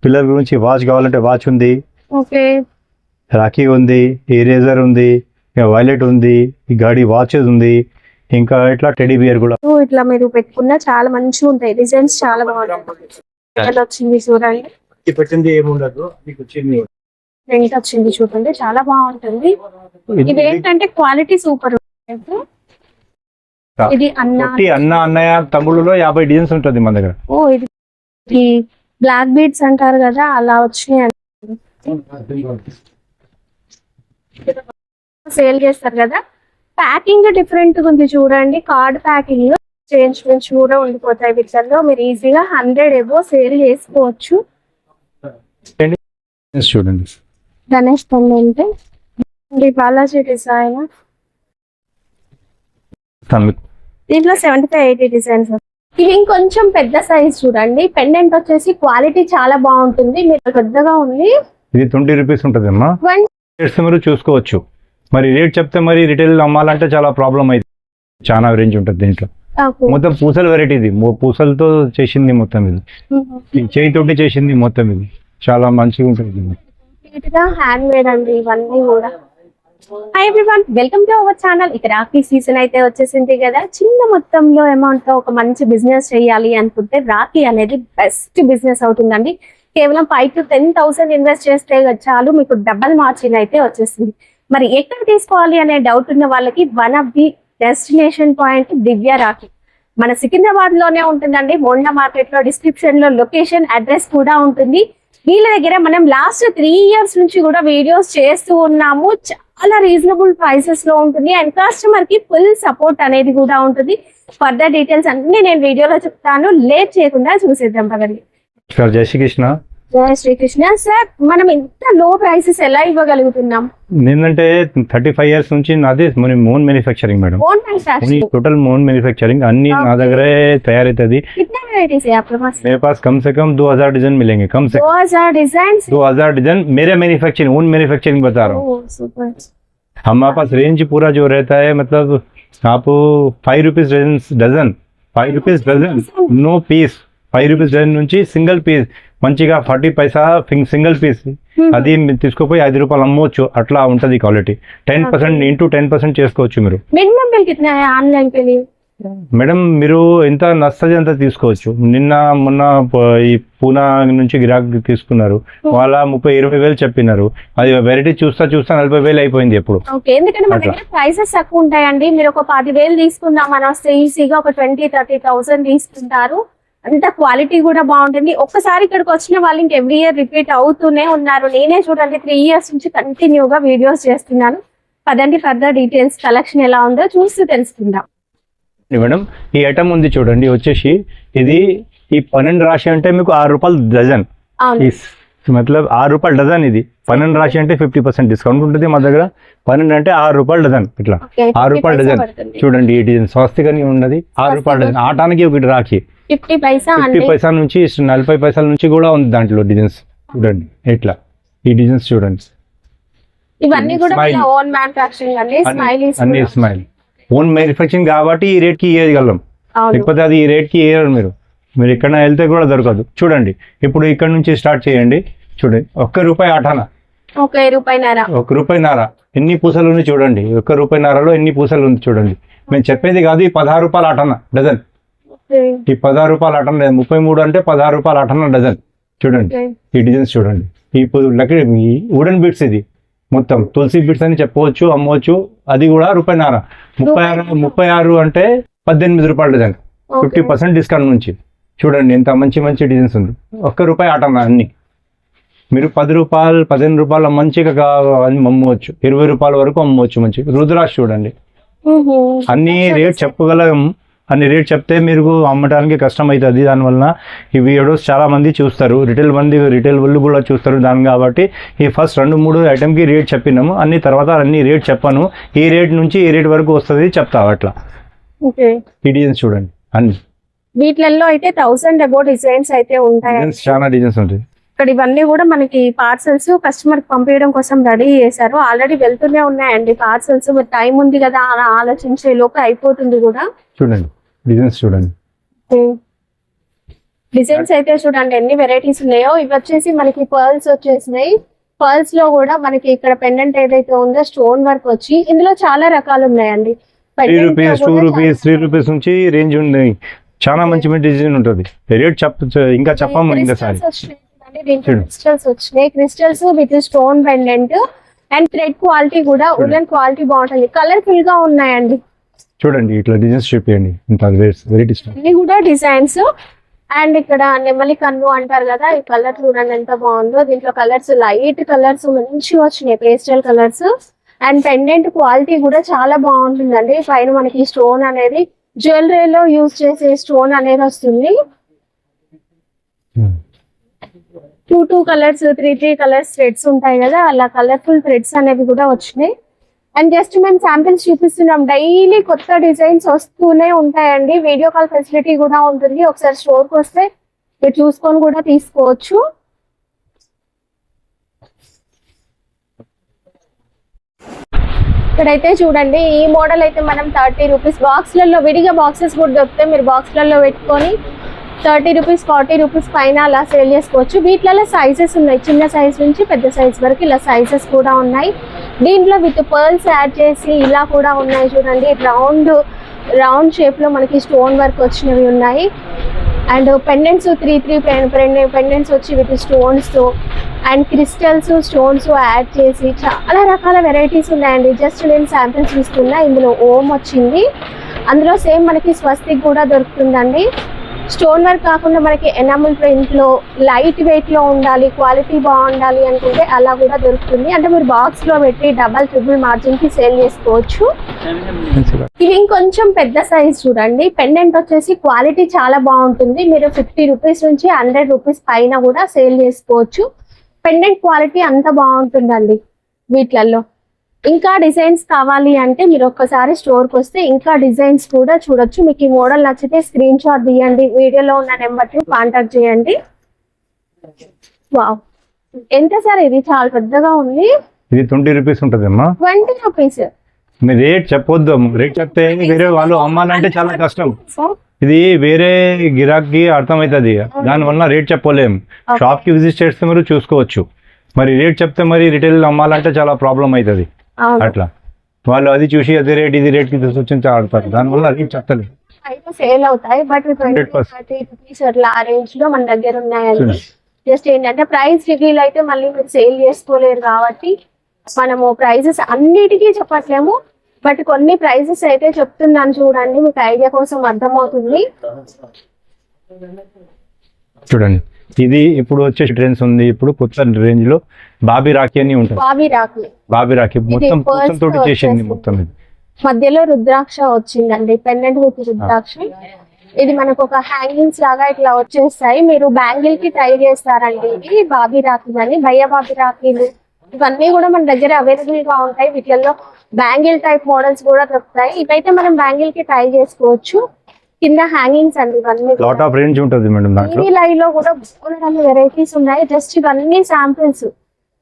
పిల్లల గురించి వాచ్ కావాలంటే వాచ్ ఉంది, ఓకే రాఖీ ఉంది, ఎరేజర్ ఉంది, వైలెట్ ఉంది, ఈ గాడి వాచెస్ ఉంది, ఇంకా ఇట్లా టెడీ బియర్ కూడా. ఇట్లా మీరు పెట్టుకున్నా చాలా మంచిగా ఉంటాయి, డిజైన్స్ చాలా బాగుంటాయి. వచ్చింది చూడండి, పెట్టింది ఏముండదు, ప్రింట్ వచ్చింది చూడండి, చాలా బాగుంటుంది. ఇది ఏంటంటే క్వాలిటీ సూపర్. ఇది అన్నయ్య తమ్ముళ్ళలో 50 డిజైన్స్ ఉంటుంది మన దగ్గర. ఓ ఇది బ్లాక్ బీడ్స్ అంటారు కదా, అలా వచ్చినాయి. సేల్ చేస్తారు కదా. ప్యాకింగ్ డిఫరెంట్ ఉంది చూడండి, కార్డ్ ప్యాకింగ్ చేంజ్ కూడా ఉండిపోతాయి వీటిలో. మీరు ఈజీగా 100 ఎబో సేల్ చేసుకోవచ్చు. చూడండి గణేష్ పండుగ బాలాజీ డిజైన్, దీంట్లో 75-80 డిజైన్స్. ఇవి ఇంకొంచెం పెద్ద సైజ్ చూడండి. పెండెంట్ వచ్చేసి క్వాలిటీ చాలా బాగుంటుంది. మీరు పెద్దగా ఉంది, ఇది 20 రూపీస్ ఉంటుంది అమ్మా. మీరు చూసుకోవచ్చు. మరి రేట్ చెప్తే మరి రిటైల్ అమ్మాలంటే చాలా ప్రాబ్లం అయింది. చాలా రేంజ్ ఉంటుంది దీంట్లో. మొత్తం పూసల వెరైటీ, ఇది పూసలతో చేసింది మొత్తం, ఇది చేయితోటి చేసింది మొత్తం. ఇది చాలా మంచిగా ఉంటుంది, హ్యాండ్ మేడ్ అండి ఇవన్నీ కూడా. Hi everyone, welcome to our channel. ఇక రాఖీ సీజన్ అయితే వచ్చేసింది కదా. చిన్న మొత్తంలో అమౌంట్ తో ఒక మంచి బిజినెస్ చేయాలి అనుకుంటే రాఖీ అనేది బెస్ట్ బిజినెస్ అవుతుందండి. కేవలం 5 to 10,000 ఇన్వెస్ట్ చేస్తే చాలు, మీకు డబల్ మార్జిన్ అయితే వచ్చేసింది. మరి ఎక్కడ తీసుకోవాలి అనే డౌట్ ఉన్న వాళ్ళకి one of the destination point Divya Rakhi. మన సికింద్రాబాద్ లోనే ఉంటుందండి, మోండా మార్కెట్ లో. డిస్క్రిప్షన్ లో లొకేషన్, అడ్రస్ కూడా ఉంటుంది. వీళ్ళ దగ్గర మనం లాస్ట్ 3 years నుంచి కూడా వీడియోస్ చేస్తూ ఉన్నాము. చాలా రీజనబుల్ ప్రైసెస్ లో ఉంటుంది అండ్ కస్టమర్ కి ఫుల్ సపోర్ట్ అనేది కూడా ఉంటుంది. ఫర్దర్ డీటెయిల్స్ అన్ని నేను వీడియోలో చెప్తాను, లేట్ చేయకుండా చూసేద్దాం పదండి. జై శ్రీకృష్ణ. జై శ్రీకృష్ణ. సార్, మనం ఇంత లో ప్రైసెస్ ఎలా ఇవ్వగలుగుతున్నాం? నేనంటే 35 years నుంచి నాది own manufacturing madam. Total own manufacturing అన్ని నా దగ్గరే తయారైతుంది. मेरे पास कम से कम 2000 डिजाइन मिलेंगे, कम से 2000 डिजाइन मेरे मैन्युफैक्चरिंग, ओन मैन्युफैक्चरिंग बता रहा हूँ. हमारे पास रेंज पूरा जो रहता है, मतलब आप 5 rupees dozen, 5 rupees dozen, no piece. 5 rupees dozen నుంచి సింగిల్ పీస్ మంచిగా 40 పైసా సింగిల్ పీస్, అది తీసుకుపోయి 5 రూపాయలు అమ్మవచ్చు. అట్లా ఉంటది క్వాలిటీ. 10% ఇంటూ 10% చేసుకోవచ్చు మీరు. మినిమం బిల్ కిतना है ऑनलाइन के लिए? మేడం మీరు ఎంత నచ్చది అంత తీసుకోవచ్చు. నిన్న మొన్న ఈ పూనా నుంచి గిరాక్ తీసుకున్నారు, వాళ్ళ 30-20 వేలు చెప్పినారు. అది వెరైటీ చూస్తా 40,000 అయిపోయింది ఎప్పుడు. ఎందుకంటే మన దగ్గర ప్రైసెస్ తక్కువ ఉంటాయండి. మీరు ఒక 10,000 తీసుకుందాం అని వస్తే ఈజీగా ఒక 20-30,000 తీసుకుంటారు. అంత క్వాలిటీ కూడా బాగుంటుంది. ఒక్కసారి ఇక్కడికి వచ్చిన వాళ్ళు ఇంక ఎవ్రీ ఇయర్ రిపీట్ అవుతూనే ఉన్నారు. నేనే చూడండి 3 years నుంచి కంటిన్యూగా వీడియోస్ చేస్తున్నాను. పదండి ఫర్దర్ డీటెయిల్స్, కలెక్షన్ ఎలా ఉందో చూస్తూ తెలుసుకుందాం. మేడం ఈ ఐటమ్ ఉంది చూడండి, వచ్చేసి ఇది ఈ 12 రాశి అంటే మీకు 6 రూపాయలు డజన్. మతలబ్ 6 రూపాయలు డజన్. ఇది 12 రాశి అంటే 50% డిస్కౌంట్ ఉంటుంది మా దగ్గర. 12 అంటే 6 రూపాయలు డజన్. ఇట్లా 6 రూపాయలు డజన్ చూడండి. ఈ డిజైన్ స్వస్తికని ఉన్నది, 6 రూపాయలు డజన్. ఆటానికి ఒకటి రాఖీ 50 పైసా నుంచి 40 పైసల నుంచి కూడా ఉంది దాంట్లో డిజైన్స్. చూడండి ఇట్లా ఈ డిజైన్స్ చూడండి. ఇవన్నీ కూడా ఓన్ మ్యానుఫ్యాక్చరింగ్ అండి. అన్ని స్మైల్ ఓన్ మ్యానుఫ్యాక్చరింగ్ కాబట్టి ఈ రేట్ కి ఇవ్వగలం. లేకపోతే అది ఈ రేట్ కి ఇవ్వరు. మీరు ఎక్కడ వెళ్తే కూడా దొరకదు. చూడండి ఇప్పుడు ఇక్కడ నుంచి స్టార్ట్ చేయండి. చూడండి 1 రూపాయి ఆటానా, 1 రూపాయిన్నర. ఎన్ని పూసలు ఉంది చూడండి. 1 రూపాయిన్నరలో ఎన్ని పూసలు ఉంది చూడండి. మేము చెప్పేది కాదు. ఈ 16 రూపాయలు ఆటనా డజన్. ఈ 16 రూపాయలు ఆటన, 33 అంటే 16 రూపాయలు ఆటన డజన్. చూడండి ఈ డిజైన్స్ చూడండి. ఇప్పుడు లక్కీ వుడెన్ బీట్స్, ఇది మొత్తం తులసి బీట్స్ అని చెప్పవచ్చు, అమ్మవచ్చు. అది కూడా రూపాయిన్నర. 36 అంటే 18 రూపాయలు డజన్. 50% డిస్కౌంట్ నుంచి. చూడండి ఎంత మంచి మంచి డిజైన్స్ ఉంది. 1 రూపాయి ఆటన అన్ని. మీరు 10 రూపాయలు 15 రూపాయలు మంచిగా అమ్మవచ్చు. 20 రూపాయల వరకు అమ్మవచ్చు. మంచి రుద్రాక్ష చూడండి. అన్ని రేట్ చెప్పగలం. అన్ని రేట్ చెప్తే మీరు అమ్మటానికి కష్టం అవుతుంది. దానివల్ల ఈ వీడియోస్ చాలా మంది చూస్తారు, రిటైల్ వాళ్ళు కూడా చూస్తారు దాని. కాబట్టి ఈ ఫస్ట్ 2-3 ఐటమ్కి రేట్ చెప్పినాము. అన్ని తర్వాత అన్ని రేట్ చెప్పాను. ఈ రేట్ నుంచి ఈ రేట్ వరకు వస్తుంది చెప్తా. అట్లా ఈ డిజైన్స్ చూడండి. అన్ని వీటిల్లో అయితే 1000 అబౌట్ డిజైన్స్ అయితే ఉంటాయి. చాలా డిజైన్స్ ఉంటాయి. ఇక్కడ ఇవన్నీ కూడా మనకి పార్సల్స్ కస్టమర్ కి పంపించడం కోసం రెడీ చేశారు. ఆల్రెడీ వెళ్తూనే ఉన్నాయండి పార్సల్స్. మరి టైం ఉంది కదా అలా ఆలోచించే లోపు అయిపోతుంది కూడా. చూడండి డిజైన్స్ చూడండి. డిజైన్స్ అయితే చూడండి ఎన్ని వెరైటీస్ ఉన్నాయో. ఇవి వచ్చేసి మనకి పర్ల్స్ వచ్చేసినాయి. పర్ల్స్ లో కూడా మనకి ఇక్కడ పెండెంట్ ఏదైతే ఉందో స్టోన్ వర్క్ వచ్చి ఇందులో చాలా రకాలు ఉన్నాయండి. 3 రూపీస్ 2 రూపీస్ 3 రూపీస్ నుంచి రేంజ్ ఉన్నాయి. చాలా మంచి మంచి డిజైన్ ఉంటుంది. రేట్ ఇంకా చెప్పాము ఇంకోసారి. క్రిస్టల్స్ వచ్చినాయి. Crystals with stone pendant and thread quality కూడా ఉలెన్ క్వాలిటీ బాగుంటుంది. కలర్ఫుల్ గా ఉన్నాయండి. చూడండి ఇట్లా డిజైన్స్ చూపించండి. ఇంత వెరైటీస్ అన్ని కూడా డిజైన్స్. అండ్ ఇక్కడ నెమలి కన్ను అంటారు కదా, ఈ కలర్ చూడండి ఎంత బాగుందో. దీంట్లో కలర్స్ లైట్ కలర్స్ మంచిగా వచ్చినాయి, pastel colours. And pendant quality కూడా చాలా బాగుంటుందండి. పైన మనకి స్టోన్ అనేది జ్యువెలరీలో యూజ్ చేసే స్టోన్ అనేది వస్తుంది. 2 కలర్స్ 3 కలర్స్ థ్రెడ్స్ ఉంటాయి కదా, అలా కలర్ఫుల్ థ్రెడ్స్ అనేవి కూడా వచ్చినాయి. అండ్ జస్ట్ మేము శాంపిల్స్ చూపిస్తున్నాం. డైలీ కొత్త డిజైన్స్ వస్తూనే ఉంటాయండి. వీడియో కాల్ ఫెసిలిటీ కూడా ఉంటుంది. ఒకసారి స్టోర్కి వస్తే మీరు చూసుకొని కూడా తీసుకోవచ్చు. ఇక్కడైతే చూడండి ఈ మోడల్ అయితే మనం 30 రూపీస్ బాక్స్లలో విడిగా బాక్సెస్ కూడా దొరుకుతాయి. మీరు బాక్స్లలో పెట్టుకొని 30 రూపీస్ 40 రూపీస్ పైన అలా సేల్ చేసుకోవచ్చు. వీటిలలో సైజెస్ ఉన్నాయి, చిన్న సైజ్ నుంచి పెద్ద సైజ్ వరకు ఇలా సైజెస్ కూడా ఉన్నాయి. దీంట్లో విత్ పర్ల్స్ యాడ్ చేసి ఇలా కూడా ఉన్నాయి చూడండి. రౌండ్ షేప్ లో మనకి స్టోన్ వర్క్ వచ్చినవి ఉన్నాయి. అండ్ పెండెంట్స్ 3 పెండెంట్స్ వచ్చి with stones and crystals stones add చేసి చాలా రకాల వెరైటీస్ ఉన్నాయండి. జస్ట్ నేను శాంపిల్స్ ఇస్తున్నా. ఇందులో ఓం వచ్చింది. అందులో సేమ్ మనకి స్వస్తిక్ కూడా దొరుకుతుందండి. స్టోన్ వర్క్ కాకుండా మనకి ఎనామిల్ ప్రింట్ లో లైట్ వెయిట్ లో ఉండాలి, క్వాలిటీ బాగుండాలి అనుకుంటే అలా కూడా దొరుకుతుంది. అంటే మీరు బాక్స్ లో పెట్టి డబల్ ట్రిపుల్ మార్జిన్ కి సేల్ చేసుకోవచ్చు. ఇవి ఇంకొంచెం పెద్ద సైజ్ చూడండి. పెండెంట్ వచ్చేసి క్వాలిటీ చాలా బాగుంటుంది. మీరు 50 రూపీస్ నుంచి 100 రూపీస్ పైన కూడా సేల్ చేసుకోవచ్చు. పెండెంట్ క్వాలిటీ అంత బాగుంటుందండి. వీటిలలో ఇంకా డిజైన్స్ కావాలి అంటే మీరు ఒక్కసారి స్టోర్కి వస్తే ఇంకా డిజైన్స్ కూడా చూడొచ్చు. మీకు ఈ మోడల్ నచ్చితే స్క్రీన్ షాట్ తీయండి, వీడియోలో ఉన్న నెంబర్కి కాంటాక్ట్ చేయండి. వావ్, ఎంత సార్ ఇది? చాలా పెద్దగా ఉంది. ఇది 20 రూపీస్ ఉంటుంది అమ్మా. 20 రూపీస్. మీరు రేట్ చెప్పొద్దు. రేట్ చెప్తే వేరే వాళ్ళు అమ్మాలంటే చాలా కష్టం. ఇది వేరే గిరాకీ అర్థమవుతుంది. దానివల్ల రేట్ చెప్పలేము. షాప్ కి విజిట్ చేస్తే మీరు చూసుకోవచ్చు. మరి రేట్ చెప్తే మరి రిటైల్ అమ్మాలంటే చాలా ప్రాబ్లం అవుతుంది. అట్లా వాళ్ళు అది చూసి అదే రేట్ ఇది రేట్ కి తీసుకొచ్చి ఆడతారు. దానివల్ల రేట్ చెప్తలేదు. సేల్ అవుతాయి బట్ 20 రూపీస్ అట్లా ఆ రేంజ్ లో మన దగ్గర ఉన్నాయండి. జస్ట్ ఏంటంటే ప్రైస్ రివీల్ అయితే మళ్ళీ మీరు సేల్ చేసుకోలేరు కాబట్టి మనము ప్రైజెస్ అన్నిటికీ చెప్పట్లేము. బట్ కొన్ని ప్రైజెస్ అయితే చెప్తున్నాను చూడండి, మీకు ఐడియా కోసం అర్థమవుతుంది. చూడండి ఇది ఇప్పుడు వచ్చే ట్రెండ్స్ ఉంది. ఇప్పుడు కొత్త రేంజ్ లో బాబీ రాఖీ అని ఉంటుంది. బాబీ రాఖీ మొత్తం తోటి చేసింది. మొత్తం ఇది మధ్యలో రుద్రాక్ష వచ్చిందండి. పెండెంట్ విత్ రుద్రాక్ష. ఇది మనకు ఒక హ్యాంగింగ్స్ లాగా ఇట్లా వచ్చేస్తాయి. మీరు బ్యాంగిల్ కి ట్రై చేస్తారండి. ఇది బాబీ రాఖీ అని, భయ్య బాబీ రాఖీలు ఇవన్నీ కూడా మన దగ్గర అవైలబుల్ గా ఉంటాయి. వీటిల్లో బ్యాంగిల్ టైప్ మోడల్స్ కూడా దొరుకుతాయి. ఇవైతే మనం బ్యాంగిల్ కి ట్రై చేసుకోవచ్చు. కింద హ్యాంగింగ్స్ అండి. ఇవన్నీ లాట్ ఆఫ్ రేంజ్ ఉంటుంది మేడం. దాంట్లో ఈ లైవ్ లో కూడా బోలెడన్ని వెరైటీస్ ఉన్నాయి. జస్ట్ ఇవన్నీ శాంపిల్స్,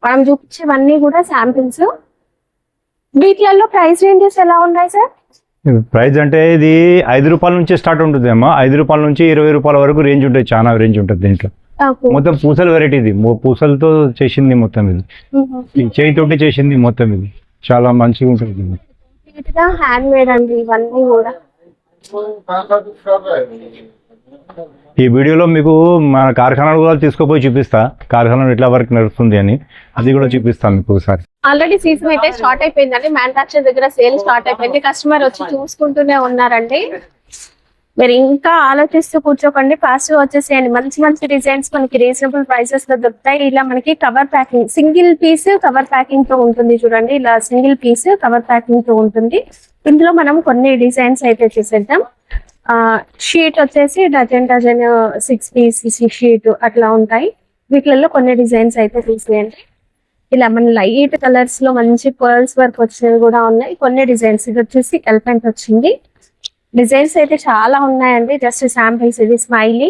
మనం చూపించేవన్నీ కూడా శాంపిల్స్. వీటిలలో ప్రైస్ రేంజెస్ ఎలా ఉన్నాయి సార్? ప్రైస్ అంటే ఇది 5 రూపాయల నుంచి స్టార్ట్ ఉంటుంది అమ్మా. 5 రూపాయల నుంచి 20 రూపాయల వరకు రేంజ్ ఉంటుంది. చాలా రేంజ్ ఉంటుంది దీంట్లో. మొత్తం పూసల వెరైటీ. ఇది పూసలతో చేసింది మొత్తం. ఇది చేయితోటి చేసింది మొత్తం. ఇది చాలా మంచిగా ఉంటుంది. హ్యాండ్ మేడ్ అండి ఇవన్నీ కూడా. ఈ వీడియోలో మీకు మన కార్ఖానాలు కూడా తీసుకుపోయి చూపిస్తా. కార్ఖానా ఎట్లా వర్క్ నడుస్తుంది అని అది కూడా చూపిస్తాను మీకు ఒకసారి. ఆల్రెడీ సీజన్ అయితే స్టార్ట్ అయిపోయిందండి. మ్యానుఫ్యాక్చర్ దగ్గర సేల్ స్టార్ట్ అయిపోయింది. కస్టమర్ వచ్చి చూసుకుంటూనే ఉన్నారండి. మీరు ఇంకా ఆలోచిస్తూ కూర్చోకండి, ఫాస్ట్ గా వచ్చేసేయండి. మంచి మంచి డిజైన్స్ మనకి రీజనబుల్ ప్రైసెస్ లో దొరుకుతాయి. ఇలా మనకి cover packing, single piece cover packing తో ఉంటుంది చూడండి. ఇలా సింగిల్ పీస్ కవర్ ప్యాకింగ్ తో ఉంటుంది. ఇందులో మనం కొన్ని డిజైన్స్ అయితే చేసేద్దాం. షీట్ వచ్చేసి డజన్ 6 పీస్ షీట్ అట్లా ఉంటాయి. వీటిలలో కొన్ని డిజైన్స్ అయితే తీసేయండి. ఇలా మన లైట్ కలర్స్ లో మంచి పర్ల్స్ వర్క్ వచ్చినవి కూడా ఉన్నాయి. కొన్ని డిజైన్స్, ఇది వచ్చేసి ఎలిఫెంట్ వచ్చింది. డిజైన్స్ అయితే చాలా ఉన్నాయండి. Just samples. ఇది స్మైలీ.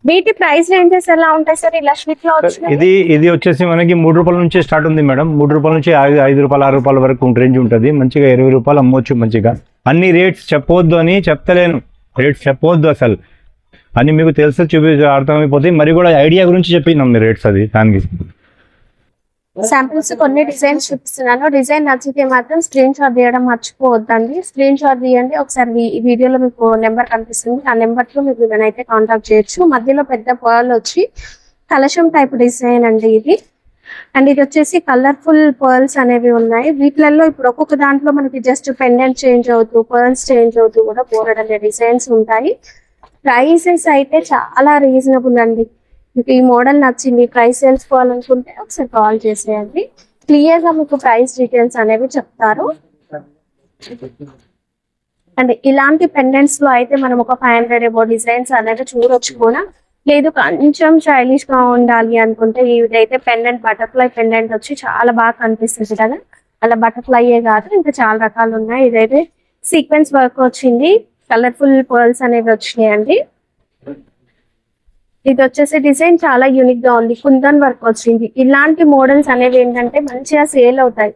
వీటి ప్రైస్ రేంజెస్ ఎలా ఉంటాయి సార్? ఇలా స్వీట్ లో ఇది వచ్చేసి మనకి 3 రూపాయల నుంచి స్టార్ట్ ఉంది మేడం. 3 రూపాయల నుంచి 5 రూపాయలు 6 రూపాయల వరకు రేంజ్ ఉంటుంది. మంచిగా 20 రూపాయలు అమ్మవచ్చు. మంచిగా అన్ని రేట్స్ చెప్పొద్దు అని చెప్తలేను. రేట్స్ చెప్పొద్దు అసలు. అని మీకు తెలిసి అర్థమైపోతుంది. మరి కూడా ఐడియా గురించి చెప్పినాం మీరు రేట్స్ అది దానికి. శాంపిల్స్ కొన్ని డిజైన్స్ చూపిస్తున్నాను. డిజైన్ నచ్చితే మాత్రం స్క్రీన్ షాట్ తీయడం మర్చిపోవద్దండి. స్క్రీన్ షాట్ తీయండి. ఒకసారి ఈ వీడియోలో మీకు నెంబర్ కనిపిస్తుంది, ఆ నెంబర్ లో మీరు అయితే కాంటాక్ట్ చేయొచ్చు. మధ్యలో పెద్ద పర్ల్ వచ్చి కలశం టైప్ డిజైన్ అండి ఇది. అండ్ ఇది వచ్చేసి కలర్ఫుల్ పర్ల్స్ అనేవి ఉన్నాయి. వీటిలలో ఇప్పుడు ఒక్కొక్క దాంట్లో మనకి జస్ట్ పెండెంట్ చేంజ్ అవుతూ, పర్ల్స్ చేంజ్ అవుతూ కూడా బోర్డర్ డిజైన్స్ ఉంటాయి. ప్రైసెస్ అయితే చాలా రీజనబుల్ అండి. మీకు ఈ మోడల్ నచ్చింది, ప్రైస్ తెలుసుకోవాలనుకుంటే ఒకసారి కాల్ చేసేయండి. క్లియర్ గా మీకు ప్రైస్ డీటెయిల్స్ అనేవి చెప్తారు. అండ్ ఇలాంటి పెండెంట్స్ లో అయితే మనం ఒక 500 అబౌ డిజైన్స్ అనేది చూడొచ్చు కూడా. లేదు కొంచెం స్టైలిష్ గా ఉండాలి అనుకుంటే ఇదైతే పెండెంట్, బటర్ఫ్లై పెండెంట్ వచ్చి చాలా బాగా కనిపిస్తుంది కదా. అలా బటర్ఫ్లైయే కాదు ఇంకా చాలా రకాలు ఉన్నాయి. ఇదైతే సీక్వెన్స్ వర్క్ వచ్చింది, కలర్ఫుల్ పర్ల్స్ అనేవి వచ్చినాయండి. ఇది వచ్చేసి డిజైన్ చాలా యూనిక్ గా ఉంది, కుందన్ వర్క్ వచ్చింది. ఇలాంటి మోడల్స్ అనేవి ఏంటంటే మంచిగా సేల్ అవుతాయి.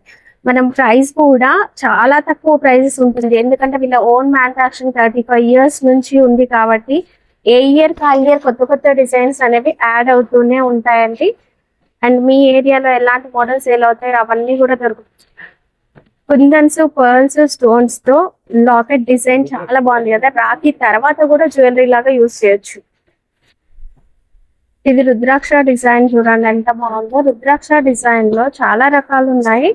మనం ప్రైస్ కూడా చాలా తక్కువ ప్రైజెస్ ఉంటుంది, ఎందుకంటే వీళ్ళ ఓన్ మ్యానుఫ్యాక్చరింగ్ 35 years నుంచి ఉంది కాబట్టి ఏ ఇయర్ కా ఇయర్ కొత్త కొత్త డిజైన్స్ అనేవి యాడ్ అవుతూనే ఉంటాయండి. అండ్ మీ ఏరియాలో ఎలాంటి మోడల్స్ సేల్ అవుతాయి అవన్నీ కూడా దొరుకుతాయి. కుందన్స్, పర్ల్స్, స్టోన్స్ తో లాకెట్ డిజైన్ చాలా బాగుంది కదా. రాఖీ తర్వాత కూడా జ్యువెలరీ లాగా యూజ్ చేయొచ్చు. ఇది రుద్రాక్ష డిజైన్ చూడండి ఎంత బాగుందో. రుద్రాక్ష డిజైన్ లో చాలా రకాలు ఉన్నాయి.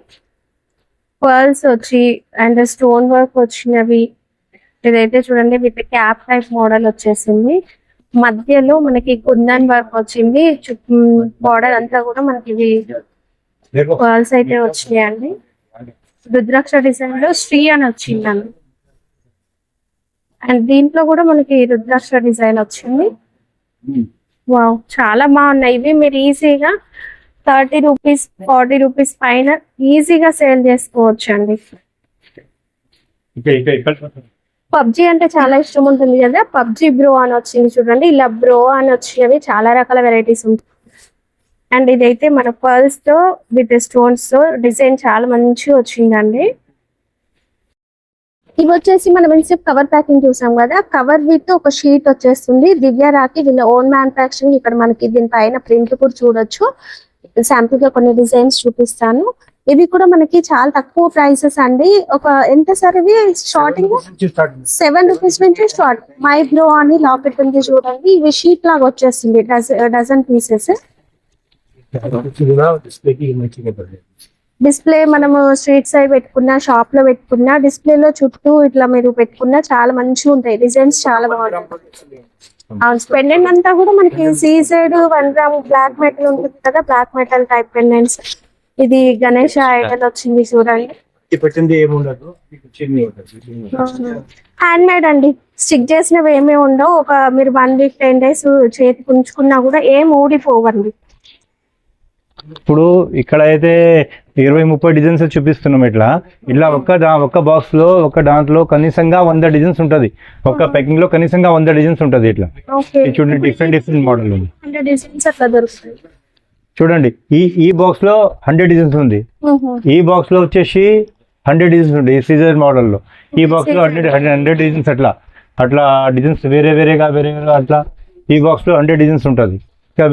పర్ల్స్ వచ్చి అండ్ స్టోన్ వర్క్ వచ్చినవి. ఇదైతే చూడండి విత్ క్యాప్ టైప్ మోడల్ వచ్చేసింది. మధ్యలో మనకి కుందన్ వర్క్ వచ్చింది. బార్డర్ అంతా కూడా మనకి పర్ల్స్ అయితే వచ్చినాయండి. రుద్రాక్ష డిజైన్ లో శ్రీ అని వచ్చిందండి. అండ్ దీంట్లో కూడా మనకి రుద్రాక్ష డిజైన్ వచ్చింది. వావ్, చాలా బాగున్నాయి. ఇవి మీరు ఈజీగా 30 రూపీస్ 40 రూపీస్ పైన ఈజీగా సేల్ చేసుకోవచ్చు అండి. పబ్జి అంటే చాలా ఇష్టం ఉంటుంది కదా. పబ్జి బ్రో అని వచ్చింది చూడండి. ఇలా బ్రో అని వచ్చినవి చాలా రకాల వెరైటీస్ ఉంటాయి. అండ్ ఇదైతే మన పర్ల్స్ తో విత్ స్టోన్స్ తో డిజైన్ చాలా మంచిగా వచ్చిందండి. ఇవి వచ్చేసి మనం ఇన్సెప్ కవర్ ప్యాకింగ్ చూసాం కదా. కవర్ విత్ ఒక షీట్ వచ్చేస్తుంది. దివ్య రాఖీ వీళ్ళ ఓన్ మ్యానుఫ్యాక్చరింగ్. ఇక్కడ మనకి దీనిపైన ప్రింట్ కూడా చూడొచ్చు. శాంపుల్ గా కొన్ని డిజైన్స్ చూపిస్తాను. ఇవి కూడా మనకి చాలా తక్కువ ప్రైసెస్ అండి. ఒక ఎంత సార్ ఇవి స్టార్టింగ్ 7 రూపీస్ నుంచి స్టార్ట్. మై బ్రో అని లాకెట్ ఉంది చూడండి. ఇవి షీట్ లాగా వచ్చేస్తుంది, డజన్ పీసెస్. డిస్ప్లే మనము స్ట్రీట్ సైడ్ పెట్టుకున్నా, షాప్ లో పెట్టుకున్నా, డిస్ప్లేలో చుట్టూ ఇట్లా మీరు పెట్టుకున్నా చాలా మంచిగా ఉంటాయి. డిజైన్స్ చాలా బాగుంటాయి. పెండెంట్ అంతా కూడా మనకి సీజెడ్ 1 గ్రామ్ బ్లాక్ మెటల్ ఉంటుంది కదా, బ్లాక్ మెటల్ టైప్ పెండెంట్స్. ఇది గణేష్ ఐడల్ వచ్చింది చూడండి. హ్యాండ్ మేడ్ అండి, స్టిక్ చేసినవి ఏమీ ఉండవు. ఒక మీరు 1 week 10 days చేతికి ఉంచుకున్నా కూడా ఏం ఊడిపోవండి. ఇప్పుడు ఇక్కడ అయితే 20-30 డిజైన్స్ చూపిస్తున్నాం. ఇట్లా ఒక్క బాక్స్ లో ఒక దాంట్లో కనీసంగా 100 డిజైన్స్ ఉంటది. ఒక్క ప్యాకింగ్ లో కనీసంగా 100 డిజైన్స్ ఉంటది. ఇట్లా చూడండి, డిఫరెంట్ మోడల్ ఉంది. చూడండి, ఈ బాక్స్ లో 100 డిజైన్స్ ఉంది. ఈ బాక్స్ లో వచ్చేసి 100 డిజైన్స్ ఉంది. ఈ సీజర్ మోడల్ లో ఈ బాక్స్ లో 100 డిజైన్స్ అట్లా డిజైన్స్ వేరేగా అట్లా ఈ బాక్స్ లో 100 డిజైన్స్ ఉంటది.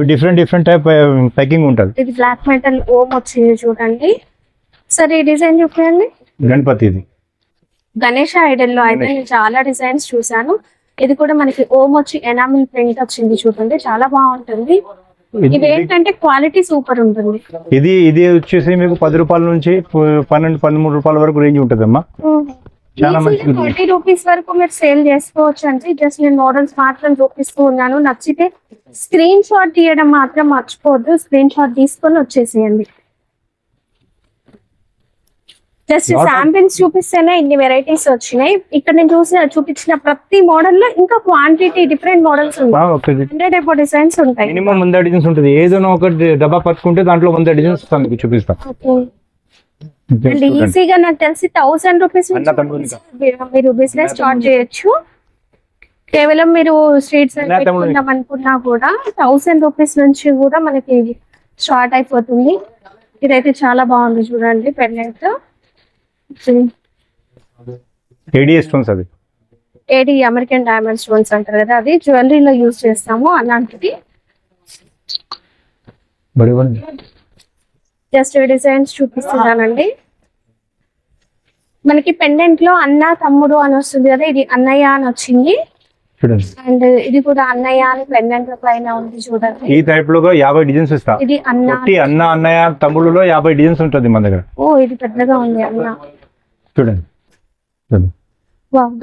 డిఫరెంట్ టైప్ ప్యాకింగ్ ఉంటుంది. ఇది బ్లాక్ మెటల్ ఓం వచ్చింది చూడండి. సరే ఈ డిజైన్ చూపించండి. గణపతి, ఇది గణేష్ ఐడల్ లో అయితే నేను చాలా డిజైన్స్ చూసాను. ఇది కూడా మనకి ఓం వచ్చి ఎనామిల్ ప్రింట్ వచ్చింది చూడండి, చాలా బాగుంటుంది. ఇది ఏంటంటే క్వాలిటీ సూపర్ ఉంటుంది. ఇది వచ్చేసి మీకు 10 రూపాయల నుంచి 12-13 రూపాయల వరకు రేంజ్ ఉంటుందమ్మా. చాలా మంచి 40 రూపీస్ వరకు మీరు సేల్ చేసుకోవచ్చు అండి. జస్ట్ నేను మోడల్స్ మాత్రం చూపిస్తూ ఉన్నాను. నచ్చితే స్క్రీన్ షాట్ తీయడం మాత్రం మర్చిపోవద్దు. స్క్రీన్ షాట్ తీసుకొని వచ్చేసేయండి. జస్ట్ శాంపిల్స్ చూపిస్తేనే ఇన్ని వెరైటీస్ వచ్చినాయి. ఇక్కడ నేను చూపించిన ప్రతి మోడల్ లో ఇంకా క్వాంటిటీ డిఫరెంట్ మోడల్స్ ఉంటాయి. 100 అబౌ డిజైన్స్ ఉంటాయి. మినిమం 100 డిజైన్స్ ఉంటుంది. ఏదైనా ఒక డబ్బా పట్టుకుంటే దాంట్లో 100 డిజైన్స్ చూపిస్తాను. అండ్ ఈజీగా నాకు తెలిసి 1000 రూపీస్ మీరు బిజినెస్ స్టార్ట్ చేయొచ్చు. కేవలం మీరు స్ట్రీట్ సైడ్ పెట్టుకుందాం అనుకున్నా కూడా 1000 రూపీస్ నుంచి కూడా మనకి స్టార్ట్ అయిపోతుంది. ఇదైతే చాలా బాగుంది చూడండి పెండెంట్. ఏడిఎస్ స్టోన్స్ అది ఏడి అమెరికన్ డైమండ్ స్టోన్స్ అంటారు కదా, అది జ్యువెలరీలో యూజ్ చేస్తాము అలాంటిది. జస్ట్ డిజైన్స్ చూపిస్తున్నానండి. మనకి పెండెంట్ లో అన్న తమ్ముడు అని వస్తుంది కదా, ఇది అన్నయ్య అని వచ్చింది. అండ్ ఇది కూడా అన్నయ్య అని పెండెంట్ పైన ఉంది చూడండి. ఈ టైప్ లో 50 డిజైన్స్ ఇస్తా. ఇది అన్న అన్నయ్య తమ్ముడులో 50 డిజైన్స్ ఉంటుంది మన దగ్గర. ఓ ఇది పెద్దగా ఉంది అన్న. చూడండి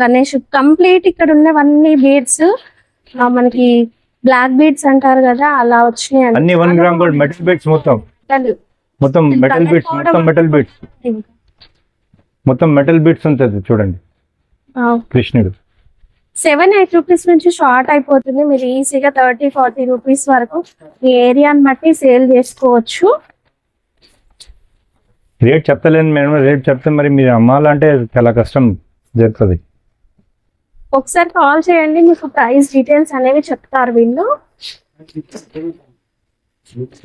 గణేష్ కంప్లీట్ ఇక్కడ ఉన్నవన్నీ బీడ్స్ మనకి బ్లాక్ బీడ్స్ అంటారు కదా, అలా వచ్చినాయి అన్ని 1 గ్రామ్ గోల్డ్ మెటల్ బీడ్స్. మొత్తం మెటల్ బీడ్స్ మొత్తం మెటల్ బీడ్స్ ఉంటుంది చూడండి. కృష్ణుడు 7-8 రూపీస్ నుంచి స్టార్ట్ అయిపోతుంది. మీరు ఈజీగా 30-40 రూపీస్ వరకు మీ ఏరియాని బట్టి సేల్ చేసుకోవచ్చు. రేట్ చెప్తలేను మేడం, రేట్ చెప్తే మరి మీరు అమ్మాలంటే చాలా కష్టం జరుగుతుంది. ఒకసారి కాల్ చేయండి, మీకు ప్రైస్ డీటెయిల్స్ అనేవి చెప్తారు వీళ్ళు.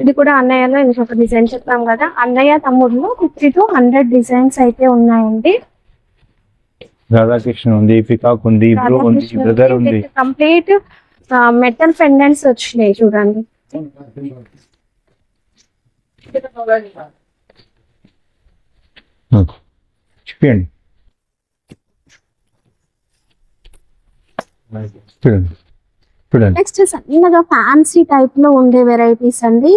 ఇది కూడా అన్నయ్యలో ఇంకొక డిజైన్ చెప్తాం కదా, అన్నయ్య తమ్ముడులో 50 to 100 డిజైన్స్ అయితే ఉన్నాయండి. రాధాకృష్ణ ఉంది, పికాక్ ఉంది, బ్రో ఉంది, బ్రదర్ ఉంది. కంప్లీట్ మెటల్ పెండెంట్స్ వచ్చినాయి చూడండి. చూడండి చూడండి చూడండి. నెక్స్ట్ సన్నగా ఫ్యాన్సీ టైప్ లో ఉండే వెరైటీస్ అండి.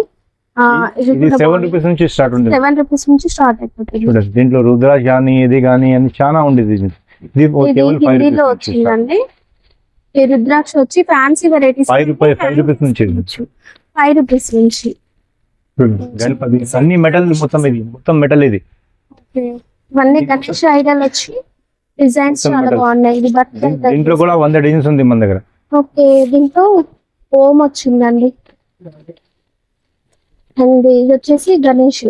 ఇది 7 రూపీస్ నుంచి స్టార్ట్ ఉంది. 7 రూపీస్ నుంచి స్టార్ట్ అయిపోతుంది. చూడండి దీంట్లో రుద్రాక్ష కానీ ఇది కానీ అని చాలా ఉండేది. ఇది హిందీలో వచ్చిందండి. ఈ రుద్రాక్ష వచ్చి ఫ్యాన్సీ వెరైటీస్ 5 రూపీస్ నుంచి 5 రూపీస్ నుంచి. గణపతి అన్ని మెటల్, మొత్తం మెటల్. ఇది ఇవన్నీ గణేష్ ఐడల్ వచ్చి డిజైన్స్ చాలా బాగున్నాయి. ఇది దీంట్లో కూడా 100 డిజైన్స్ ఉంది మన దగ్గర. ఓకే దీంట్లో ఓం వచ్చిందండి. అండ్ ఇది వచ్చేసి గణేష్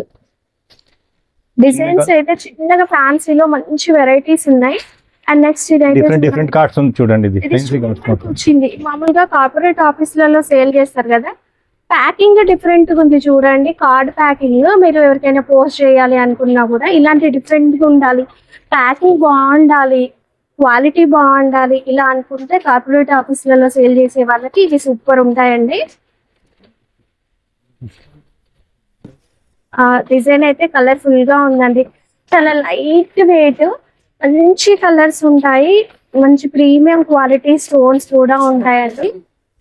డిజైన్స్ అయితే చిన్నగా ఫ్యాన్సీలో మంచి వెరైటీస్ ఉన్నాయి. అండ్ నెక్స్ట్ డిఫరెంట్ కార్డ్స్ ఉంది చూడండి. ఇది వచ్చింది మామూలుగా కార్పొరేట్ ఆఫీసులలో సేల్ చేస్తారు కదా, ప్యాకింగ్ డిఫరెంట్ గా ఉంది చూడండి. కార్డ్ ప్యాకింగ్ మీరు ఎవరికైనా పోస్ట్ చేయాలి అనుకున్నా కూడా ఇలాంటి డిఫరెంట్ గా ఉండాలి, ప్యాకింగ్ బాగుండాలి, క్వాలిటీ బాగుండాలి ఇలా అనుకుంటే కార్పొరేట్ ఆఫీసులలో సేల్ చేసే వాళ్ళకి ఇవి సూపర్ ఉంటాయండి. డిజైన్ అయితే కలర్ఫుల్ గా ఉందండి, చాలా లైట్ వెయిట్, మంచి కలర్స్ ఉంటాయి, మంచి ప్రీమియం క్వాలిటీ స్టోన్స్ కూడా ఉంటాయండి.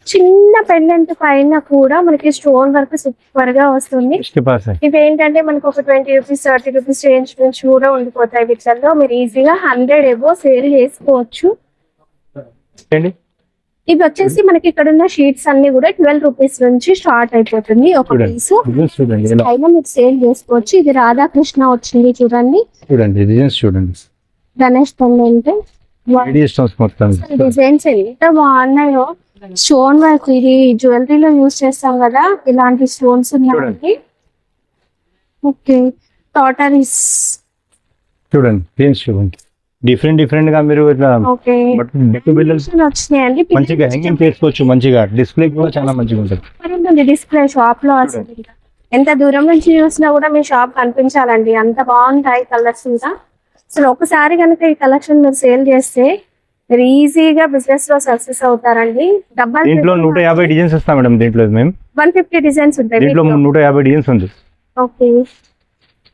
చిన్న పెండెంట్ పైన కూడా మనకి స్టోన్ వర్క్ సూపర్ గా వస్తుంది. ఇవేంటంటే మనకు ఒక 20 రూపీస్ 30 రూపీస్ రేంజ్ నుంచి కూడా ఉండిపోతాయి. వీటిలో మీరు ఈజీగా 100 ఎబో సేల్ చేసుకోవచ్చు. ఇవి వచ్చేసి మనకి ఇక్కడ ఉన్న షీట్స్ అన్ని కూడా 12 రూపీస్ నుంచి స్టార్ట్ అయిపోతుంది ఒక పీస్. అయినా మీరు సేల్ చేసుకోవచ్చు. ఇది రాధాకృష్ణ వచ్చింది చూడండి. గణేష్ పెండెంట్ డిజైన్స్ ఎంత బాగున్నాయో. స్టోన్ వర్క్ ఇది జ్యువెలరీలో యూజ్ చేస్తాం కదా, ఇలాంటి స్టోన్స్ ఉన్నాయి. ఓకే టాటరీస్ చూడండి డిఫరెంట్ గా మీరు వచ్చినాయండి. మంచిగా హ్యాంగింగ్ చేసుకోవచ్చు, మంచిగా డిస్ప్లే కూడా చాలా మంచిగా ఉంటుంది. డిస్ప్లే షాప్ లో ఎంత దూరం నుంచి చూసినా కూడా మీ షాప్ కనిపించాలండి, అంత బాగుంటాయి కలర్స్ ఇంకా. అసలు ఒకసారి కనుక ఈ కలెక్షన్ మీరు సేల్ చేస్తే మీరు ఈజీగా బిజినెస్ లో సక్సెస్ అవుతారండి. దీంట్లో 150 డిజైన్స్ వస్తాం మేడం. దీంట్లో మేము 150 డిజైన్స్ ఉంటాయి. దీంట్లో 150 డిజైన్స్ ఉంది. ఓకే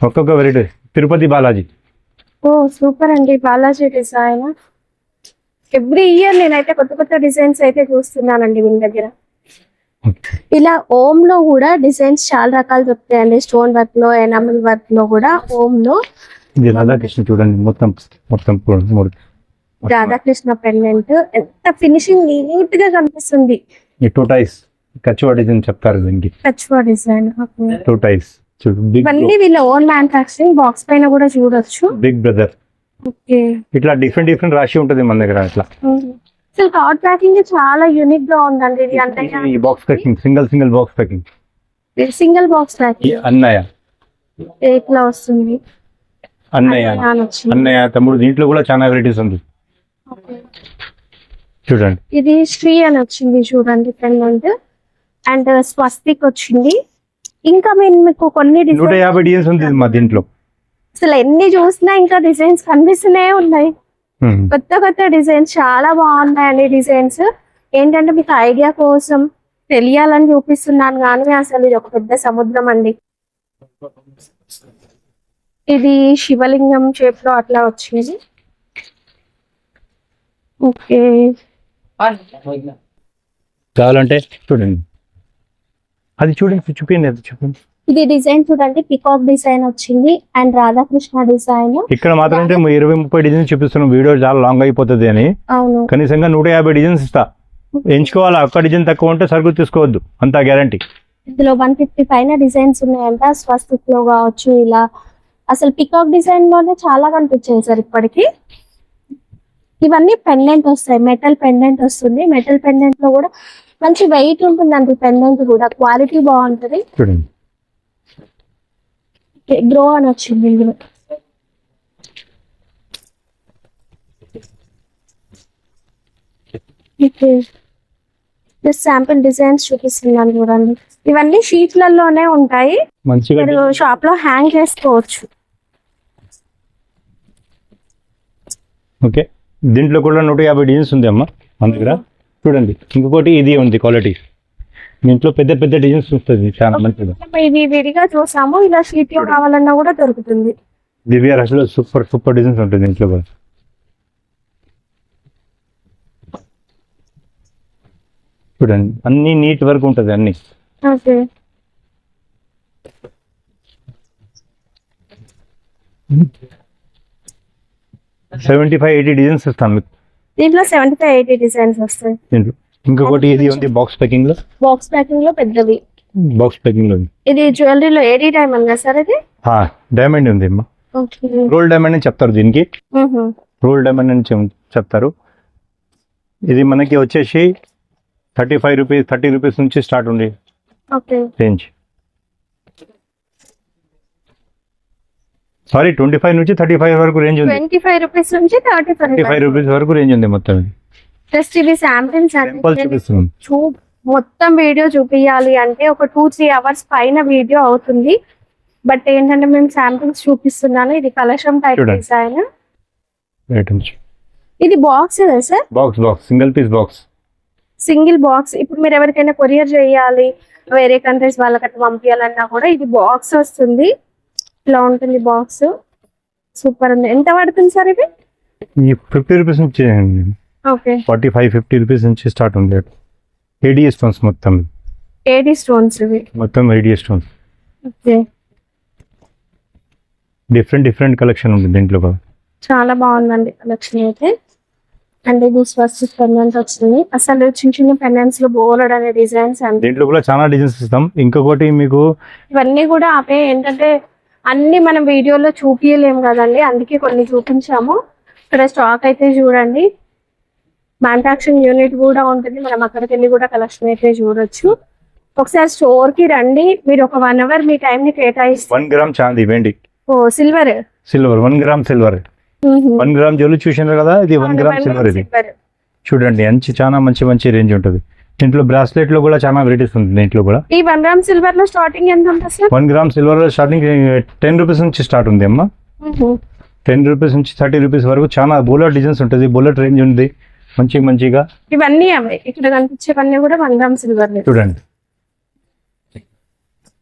ఒక్కొక్క వెరైటీ. తిరుపతి బాలాజీ. ఓ సూపర్ అండి బాలాజీ డిజైన్. ఎవ్రీ ఇయర్ నేనైతే కొత్త డిజైన్స్ అయితే చూస్తున్నానండి వీళ్ళ దగ్గర. ఇలా ఓం లో కూడా డిజైన్స్ చాలా రకాలు దొరుకుతాయండి. స్టోన్ వర్క్ లో, ఎనామిల్ వర్క్ లో కూడా ఓం లో. రాధాకృష్ణ చూడండి మొత్తం రాధాకృష్ణ పెండెంట్ ఎంత ఫినిషింగ్ నీట్ గా కనిపిస్తుంది. కచ్చువా డిజైన్ చెప్తారు దీనికి. కచ్చువా డిజైన్ ఇవన్నీ వీళ్ళ ఓన్ మ్యానుఫాక్చరింగ్. బాక్స్ పైన కూడా చూడొచ్చు బిగ్ బ్రదర్. ఓకే ఇట్లా డిఫరెంట్ రాశి ఉంటుంది మన దగ్గర. అట్లా అసలు కార్డ్ ప్యాకింగ్ చాలా యూనిక్ గా ఉందండి. ఇది అంటే box packing, single box packing. Single box packing. అన్నయ్య ఇట్లా వస్తుంది. అన్నయ్య తమ్ముడు. దీంట్లో కూడా చాలా వెరైటీస్ ఉంది చూడండి. ఇది శ్రీ అని వచ్చింది చూడండి పెండెంట్. అండ్ స్వస్తిక్ వచ్చింది. ఇంకా మీకు కొన్ని 150 డిజైన్స్ ఉంది మా దీంట్లో. అసలు ఎన్ని చూసినా ఇంకా డిజైన్స్ కనిపిస్తూనే ఉన్నాయి. కొత్త కొత్త డిజైన్స్ చాలా బాగున్నాయండి. డిజైన్స్ ఏంటంటే మీకు ఐడియా కోసం తెలియాలని చూపిస్తున్నాను, కానీ అసలు ఇది ఒక పెద్ద సముద్రం అండి. ఇది శివలింగం షేప్ లో అట్లా వచ్చింది. ఓకే, కావాలంటే చూడండి, అది చూడండి, చూపించండి, అది చూపించండి. ఇది డిజైన్ చూడండి, పికాక్ డిజైన్ వచ్చింది అండ్ రాధాకృష్ణ డిజైన్. ఇక్కడ మాత్రం అంటే 20-30 డిజైన్స్ చూపిస్తున్నాం, వీడియో చాలా లాంగ్ అయిపోతుంది అని. అవును, కనీసంగా 150 డిజైన్స్ ఇస్తా, ఎంచుకోవాలా. ఒక్క డిజైన్ తక్కువ ఉంటే సరుకు తీసుకోవద్దు, అంతా గ్యారంటీ. ఇందులో 150 పైన డిజైన్స్ ఉన్నాయంట. స్వస్తిక్ లో కావచ్చు, ఇలా అసలు పికాక్ డిజైన్ లోనే చాలా కనిపించాయి సార్ ఇప్పటికి. ఇవన్నీ పెండెంట్ వస్తాయి, మెటల్ పెండెంట్ వస్తుంది. మెటల్ పెండెంట్ లో కూడా మంచి వెయిట్ ఉంటుందండి. పెండెంట్ కూడా క్వాలిటీ బాగుంటది. చూడండి, గ్రో అని వచ్చింది ఇందులో. శాంపిల్ డిజైన్స్ చూపిస్తున్నాను చూడండి. ఇవన్నీ షీట్లలోనే ఉంటాయి, మంచిగా మీరు షాప్ లో హ్యాంగ్ చేసుకోవచ్చు. ఓకే, దీంట్లో కూడా 150 డిజైన్స్ ఉంది అమ్మా మన దగ్గర. చూడండి, ఇంకొకటి ఇది ఉంది క్వాలిటీ, దీంట్లో పెద్ద పెద్ద డిజైన్స్ వస్తుంది, చాలా మంచిగా. ఇవి విడిగా చూసాము, ఇలా షీట్ లో కావాలన్నా కూడా దొరుకుతుంది. దివ్య అసలు సూపర్ సూపర్ డిజైన్స్ ఉంటుంది దీంట్లో కూడా. చూడండి, అన్ని నీట్ వర్క్ ఉంటుంది అన్ని. ఓకే, 75-80 డిజైన్స్ ఇస్తాను మీకు దీంట్లో 75-80 డిజైన్స్ వస్తాయి. దీంట్లో ఇంకొకటి ఇది ఉంది బాక్స్ ప్యాకింగ్ లో. బాక్స్ ప్యాకింగ్ లో పెద్దవి, బాక్స్ ప్యాకింగ్ లో ఉంది. ఇది జ్యువెలరీలో ఏడీ డైమండ్ కదా సార్ ఇది? డైమండ్ ఉంది అమ్మా, ఓకే. రోల్ డైమండ్ అని చెప్తారు దీనికి, రోల్ డైమండ్ అని చెప్తారు. ఇది మనకి వచ్చేసి 35 రూపీస్, 30 రూపీస్ నుంచి స్టార్ట్ ఉంది రేంజ్. సారీ, 25 నుంచి 35 వరకు రేంజ్ ఉంది. 25 రూపీస్ నుంచి 35 రూపీస్ వరకు రేంజ్ ఉంది మొత్తం. జస్ట్ ఇవి శాంపిల్స్ చూపిస్తున్నాం. మొత్తం వీడియో చూపించాలి అంటే ఒక 2-3 అవర్స్ పైన వీడియో అవుతుంది. బట్ ఏంటంటే మేము శాంపిల్స్ చూపిస్తున్నాను. ఇది కలశం టైప్ డిజైన్. ఇది box sir? Box single piece box, single box. ఇప్పుడు మీరు ఎవరికైనా కొరియర్ చేయాలి, వేరే కంట్రీస్ వాళ్ళకి అట్లా పంపించాలన్నా కూడా ఇది బాక్స్ వస్తుంది. ఇలా ఉంటుంది బాక్స్, సూపర్ ఉంది. ఎంత పడుతుంది సార్ ఇది? 50 రూపీస్ నుంచి, ఓకే, 45-50 రూపీస్ నుంచి స్టార్ట్ ఉంది. ఏడిఎస్ స్టోన్స్ మొత్తం, ఏడీ స్టోన్స్ ఇవి మొత్తం ADS stones. Okay, different collection ఉంది దీంట్లో కూడా. చాలా బాగుందండి కలెక్షన్ అయితే. అండ్ ఇది స్వస్తిక్ పెండెంట్ వచ్చింది. అసలు చిన్న చిన్న పెండెంట్స్ లో బోలెడ్ అనే డిజైన్స్ అండి. దీంట్లో కూడా చాలా డిజైన్స్ ఇస్తాం. ఇంకొకటి మీకు ఇవన్నీ కూడా అవే ఏంటంటే అన్ని మనం వీడియోలో చూపించలేము కదండి, అందుకే కొన్ని చూపించాము. ఇక్కడ స్టాక్ అయితే చూడండి, మ్యానుఫ్యాక్చరింగ్ యూనిట్ కూడా ఉంటుంది, మనం అక్కడికి వెళ్ళి కూడా కలెక్షన్ అయితే చూడొచ్చు. ఒకసారి స్టోర్ కి రండి, మీరు ఒక 1 అవర్ మీ టైం ని కేటాయిస్తారు. 1 గ్రామ్ చాందీ వెండి, silver 1 gram silver, 1 gram jewellery చూసినారు కదా, ఇది 1 గ్రామ్ సిల్వర్. ఇది చూడండి, చాలా మంచి రేంజ్ ఉంటుంది. దీంట్లో బ్రాస్లెట్ లో కూడా చాలా వెరైటీస్ ఉంది. దీంట్లో కూడా ఈ 1 గ్రామ్ సిల్వర్ లో స్టార్టింగ్ ఎంత ఉంటుంది సార్? 1 గ్రామ్ సిల్వర్ లో స్టార్టింగ్ 10 రూపీస్ నుంచి స్టార్ట్ ఉంది అమ్మా. 10 రూపీస్ నుంచి 30 రూపీస్ వరకు చాలా బుల్లెట్ డిజైన్స్ ఉంటుంది, బుల్లెట్ రేంజ్ ఉంది మంచిగా. ఇవన్నీ అవే ఇక్కడ కనిపించేవన్నీ కూడా 1 గ్రామ్ సిల్వర్. చూడండి,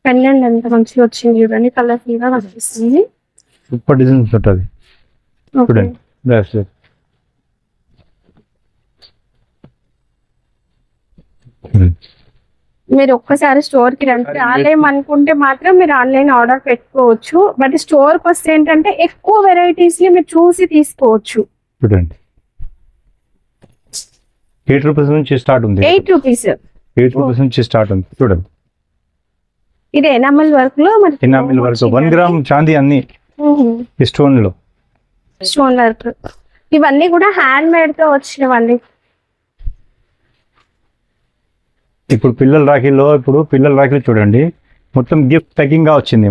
పెండెంట్ ఎంత మంచిగా వచ్చింది చూడండి, కలర్ఫుల్ గా కనిపిస్తుంది, సూపర్ డిజైన్స్ ఉంటుంది. చూడండి బ్రాస్లెట్, మీరు ఒక్కసారి స్టోర్ కి రండి. రాలేం అనుకుంటే మాత్రం మీరు ఆన్లైన్ ఆర్డర్ పెట్టుకోవచ్చు. బట్ స్టోర్ కి వస్తే ఏంటంటే ఎక్కువ వెరైటీస్ ని మీరు చూసి తీసుకోవచ్చు. చూడండి, 8 రూపీస్ నుంచి స్టార్ట్ ఉంది. 8 రూపీస్, 8 రూపీస్ నుంచి స్టార్ట్ ఉంది. చూడండి, ఇది ఎనామిల్ వర్క్ లో, ఎనామిల్ వర్క్ 1 గ్రామ్ చాందీ అన్ని స్టోన్ లో, స్టోన్ వర్క్. ఇవన్నీ కూడా హ్యాండ్ మేడ్ తో వచ్చినవండి. ఇప్పుడు పిల్లల రాఖీలో చూడండి, మొత్తం గిఫ్ట్ ప్యాకింగ్ గా వచ్చింది.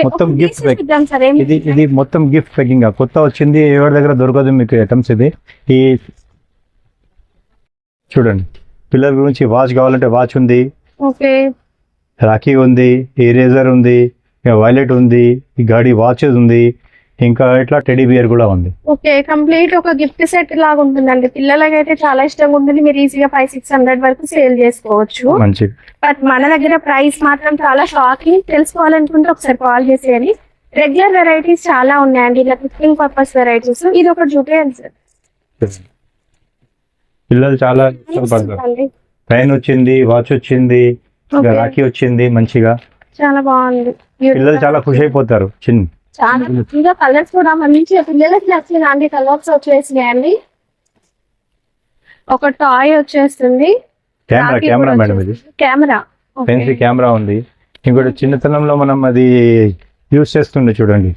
మొత్తం గిఫ్ట్ ప్యాకింగ్. ఇది మొత్తం గిఫ్ట్ ప్యాకింగ్ గా కొత్త వచ్చింది, ఎవరి దగ్గర దొరకదు మీకు ఐటమ్స్. ఇది చూడండి, పిల్లల గురించి వాచ్ కావాలంటే వాచ్ ఉంది, రాఖీ ఉంది, ఎరేజర్ ఉంది, వాలెట్ ఉంది, ఈ గాడి వాచెస్ ఉంది, ఇంకా ఇట్లా టెడీ బియర్ కూడా ఉంది. ఓకే, కంప్లీట్ ఒక గిఫ్ట్ సెట్ లాగా ఉంటుందండి. పిల్లలకి అయితే చాలా ఇష్టంగా ఉంటుంది. మీరు ఈజీగా 500-600 వరకు సేల్ చేసుకోవచ్చు. మంచి బట్ మన దగ్గర ప్రైస్ మాత్రం చాలా షాకింగ్. తెలుసుకోవాలనుకుంటే ఒకసారి కాల్ చేసేయండి. రెగ్యులర్ వెరైటీస్ చాలా ఉన్నాయండి, ఇలా కుకింగ్ పర్పస్ వెరైటీస్. ఇది ఒకటి చూపేయండి సార్. పిల్లలు చాలా ఇష్టపడతారు. పెన్ వచ్చింది, వాచ్ వచ్చింది, ఇంకా రాఖీ వచ్చింది, మంచిగా చాలా బాగుంది. పిల్లలు చాలా ఖుషి అయిపోతారు. చిన్న చాలా ఇంకా కలర్స్ కూడా మంచి పిల్లలకి నచ్చిన కలర్స్ వచ్చేసినాయండి. ఒక టాయ్ వచ్చేస్తుంది. కెమెరా మేడం, ఇది కెమెరా, ఫెన్సీ కెమెరా ఉంది. ఇంకోటి చిన్నతనంలో మనం అది యూస్ చేస్తుండే చూడండి,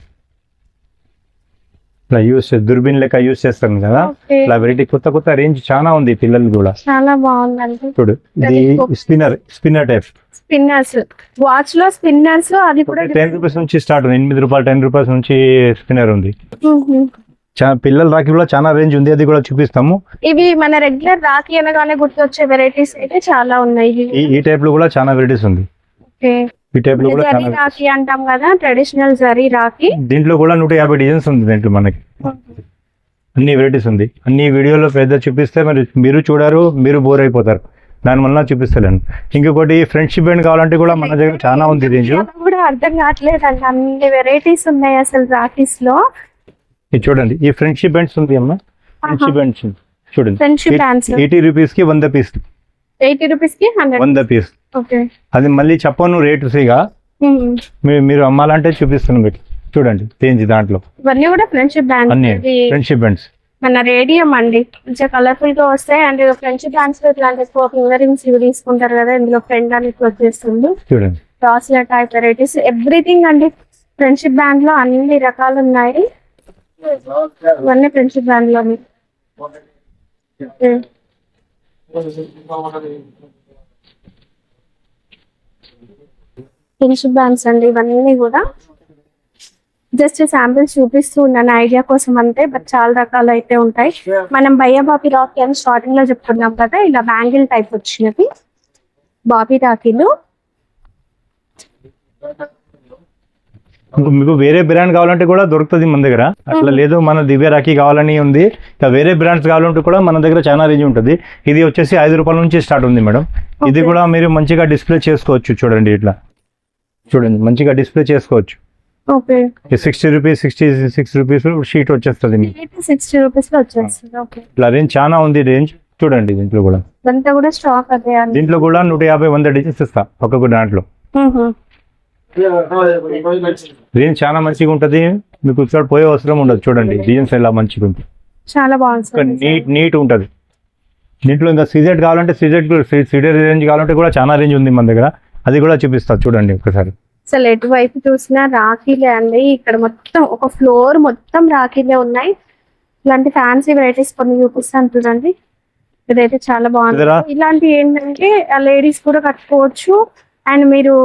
ఇట్లా దుర్బిన్ లెక్క యూస్ చేస్తాం కదా, ఇట్లా వెరైటీ కొత్త కొత్త రేంజ్ చాలా ఉంది. పిల్లలు కూడా చాలా బాగుందండి. చూడు, ఇది స్పిన్నర్ టైప్ స్పిన్నర్స్, వాచ్ లో స్పిన్నర్స్. అది కూడా 10 రూపీస్ నుంచి స్టార్ట్ ఉంది. 8 రూపాయలు 10 రూపీస్ నుంచి స్పిన్నర్ ఉంది. పిల్లల రాఖీ కూడా చాలా రేంజ్ ఉంది, అది కూడా చూపిస్తాము. ఇవి మన రెగ్యులర్ రాఖీ అనగానే గుర్తొచ్చే వెరైటీస్ అయితే చాలా ఉన్నాయి. ఈ టైప్ లో కూడా చాలా వెరైటీస్ ఉంది. ఈ టైప్ లో కూడా జరీ రాఖీ అంటాం కదా, ట్రెడిషనల్ జరీ రాఖీ. దీంట్లో కూడా 150 డిజైన్స్ ఉంది. దీంట్లో మనకి అన్ని వెరైటీస్ ఉంది. అన్ని వీడియోలో పెద్ద చూపిస్తే మరి మీరు చూడరు, మీరు బోర్ అయిపోతారు. దానివల్ల చూపిస్తలేను. ఇంకొకటి ఫ్రెండ్షిప్ బ్యాండ్ కావాలంటే కూడా మన దగ్గర చాలా ఉంది రేంజ్. కూడా అర్థం కావట్లేదు అండి, అన్ని వెరైటీస్ ఉన్నాయి అసలు రాఖీస్ లో. ఇది చూడండి, ఈ ఫ్రెండ్షిప్ బ్యాండ్స్ ఉంది అమ్మా. ఫ్రెండ్షిప్ బ్యాండ్స్ చూడండి, ఫ్రెండ్షిప్ బ్యాండ్స్ 80 రూపీస్ కి 100 పీస్. 80 రూపీస్ కి 100 పీస్. ఓకే, అది మళ్ళీ చెప్పను రేటు ఫ్రీగా. మీరు అమ్మాలంటే చూపిస్తున్నాం మీకు. చూడండి రేంజ్ దాంట్లో ఇవన్నీ కూడా ఫ్రెండ్షిప్ బ్యాండ్స్. అన్ని ఫ్రెండ్షిప్ బ్యాండ్స్ మన రేడియం అండి, కొంచెం కలర్ఫుల్ గా వస్తాయి. అండ్ ఫ్రెండ్షిప్ బ్యాండ్స్ లో ఇట్లాంటి ఫింగర్ రింగ్స్ ఇవి తీసుకుంటారు కదా, ఇందులో ఫ్రెండ్ అని వచ్చేస్తుంది. చూడండి, బ్రాస్లెట్ టైప్ వెరైటీస్, ఎవ్రీథింగ్ అండి. ఫ్రెండ్షిప్ బ్యాండ్ లో అన్ని రకాలు ఉన్నాయి. ఇవన్నీ ఫ్రెండ్షిప్ బ్యాండ్ లో ఫ్రెండ్షిప్ బ్యాండ్స్ అండి. ఇవన్నీ కూడా జస్ట్ శాంపిల్స్ చూపిస్తూ ఉన్నాను ఐడియా కోసం అంతే. బట్ చాలా రకాలు అయితే ఉంటాయి. మనం భయ్య బాబీ రాఖీ అని స్టార్టింగ్ లో చెప్పుకున్నాం కదా, ఇలా బ్యాంగిల్ టైప్ వచ్చినవి బాబీ రాఖీలు. మీకు వేరే బ్రాండ్ కావాలంటే కూడా దొరుకుతుంది మన దగ్గర. అట్లా లేదు మన దివ్య రాఖీ కావాలని ఉంది. ఇంకా వేరే బ్రాండ్స్ కావాలంటే కూడా మన దగ్గర చాలా రేంజ్ ఉంటుంది. ఇది వచ్చేసి 5 రూపాయల నుంచి స్టార్ట్ ఉంది మేడం. ఇది కూడా మీరు మంచిగా డిస్ప్లే చేసుకోవచ్చు. చూడండి, ఇట్లా చూడండి, మంచిగా డిస్ప్లే చేసుకోవచ్చు. ఓకే, 60 రూపీస్ 66 రూపీస్ షీట్ వచ్చేస్తుంది. 60 రూపీస్ లో వచ్చేస్తుంది. ఓకే, ఇట్లా రేంజ్ చాలా ఉంది రేంజ్. చూడండి, దీంట్లో కూడా స్టాక్ అదే. దీంట్లో కూడా 150-100 డిజైన్స్ ఇస్తా ఒక్కొక్క దాంట్లో. రేంజ్ చాలా మంచిగా ఉంటది. మీకు ఇక్కడ పోయే అవసరం ఉండదు. చూడండి డిజైన్స్ ఎలా మంచిగా ఉంది, చాలా బాగుంది, నీట్ ఉంటది. దీంట్లో ఇంకా సీజెడ్ కావాలంటే సీడెడ్ రేంజ్ కావాలంటే కూడా చాలా రేంజ్ ఉంది మన దగ్గర. అది కూడా చూపిస్తా చూడండి ఒకసారి. అసలు ఎటువైపు చూసినా రాఖీలే అండి. ఇక్కడ మొత్తం ఒక ఫ్లోర్ మొత్తం రాఖీలే ఉన్నాయి. ఇలాంటి ఫ్యాన్సీ వెరైటీస్ కొన్ని చూపిస్తాను చూడండి. ఇదైతే చాలా బాగుంది. ఇలాంటి ఏంటంటే లేడీస్ కూడా కట్టుకోవచ్చు. అండ్ మీరు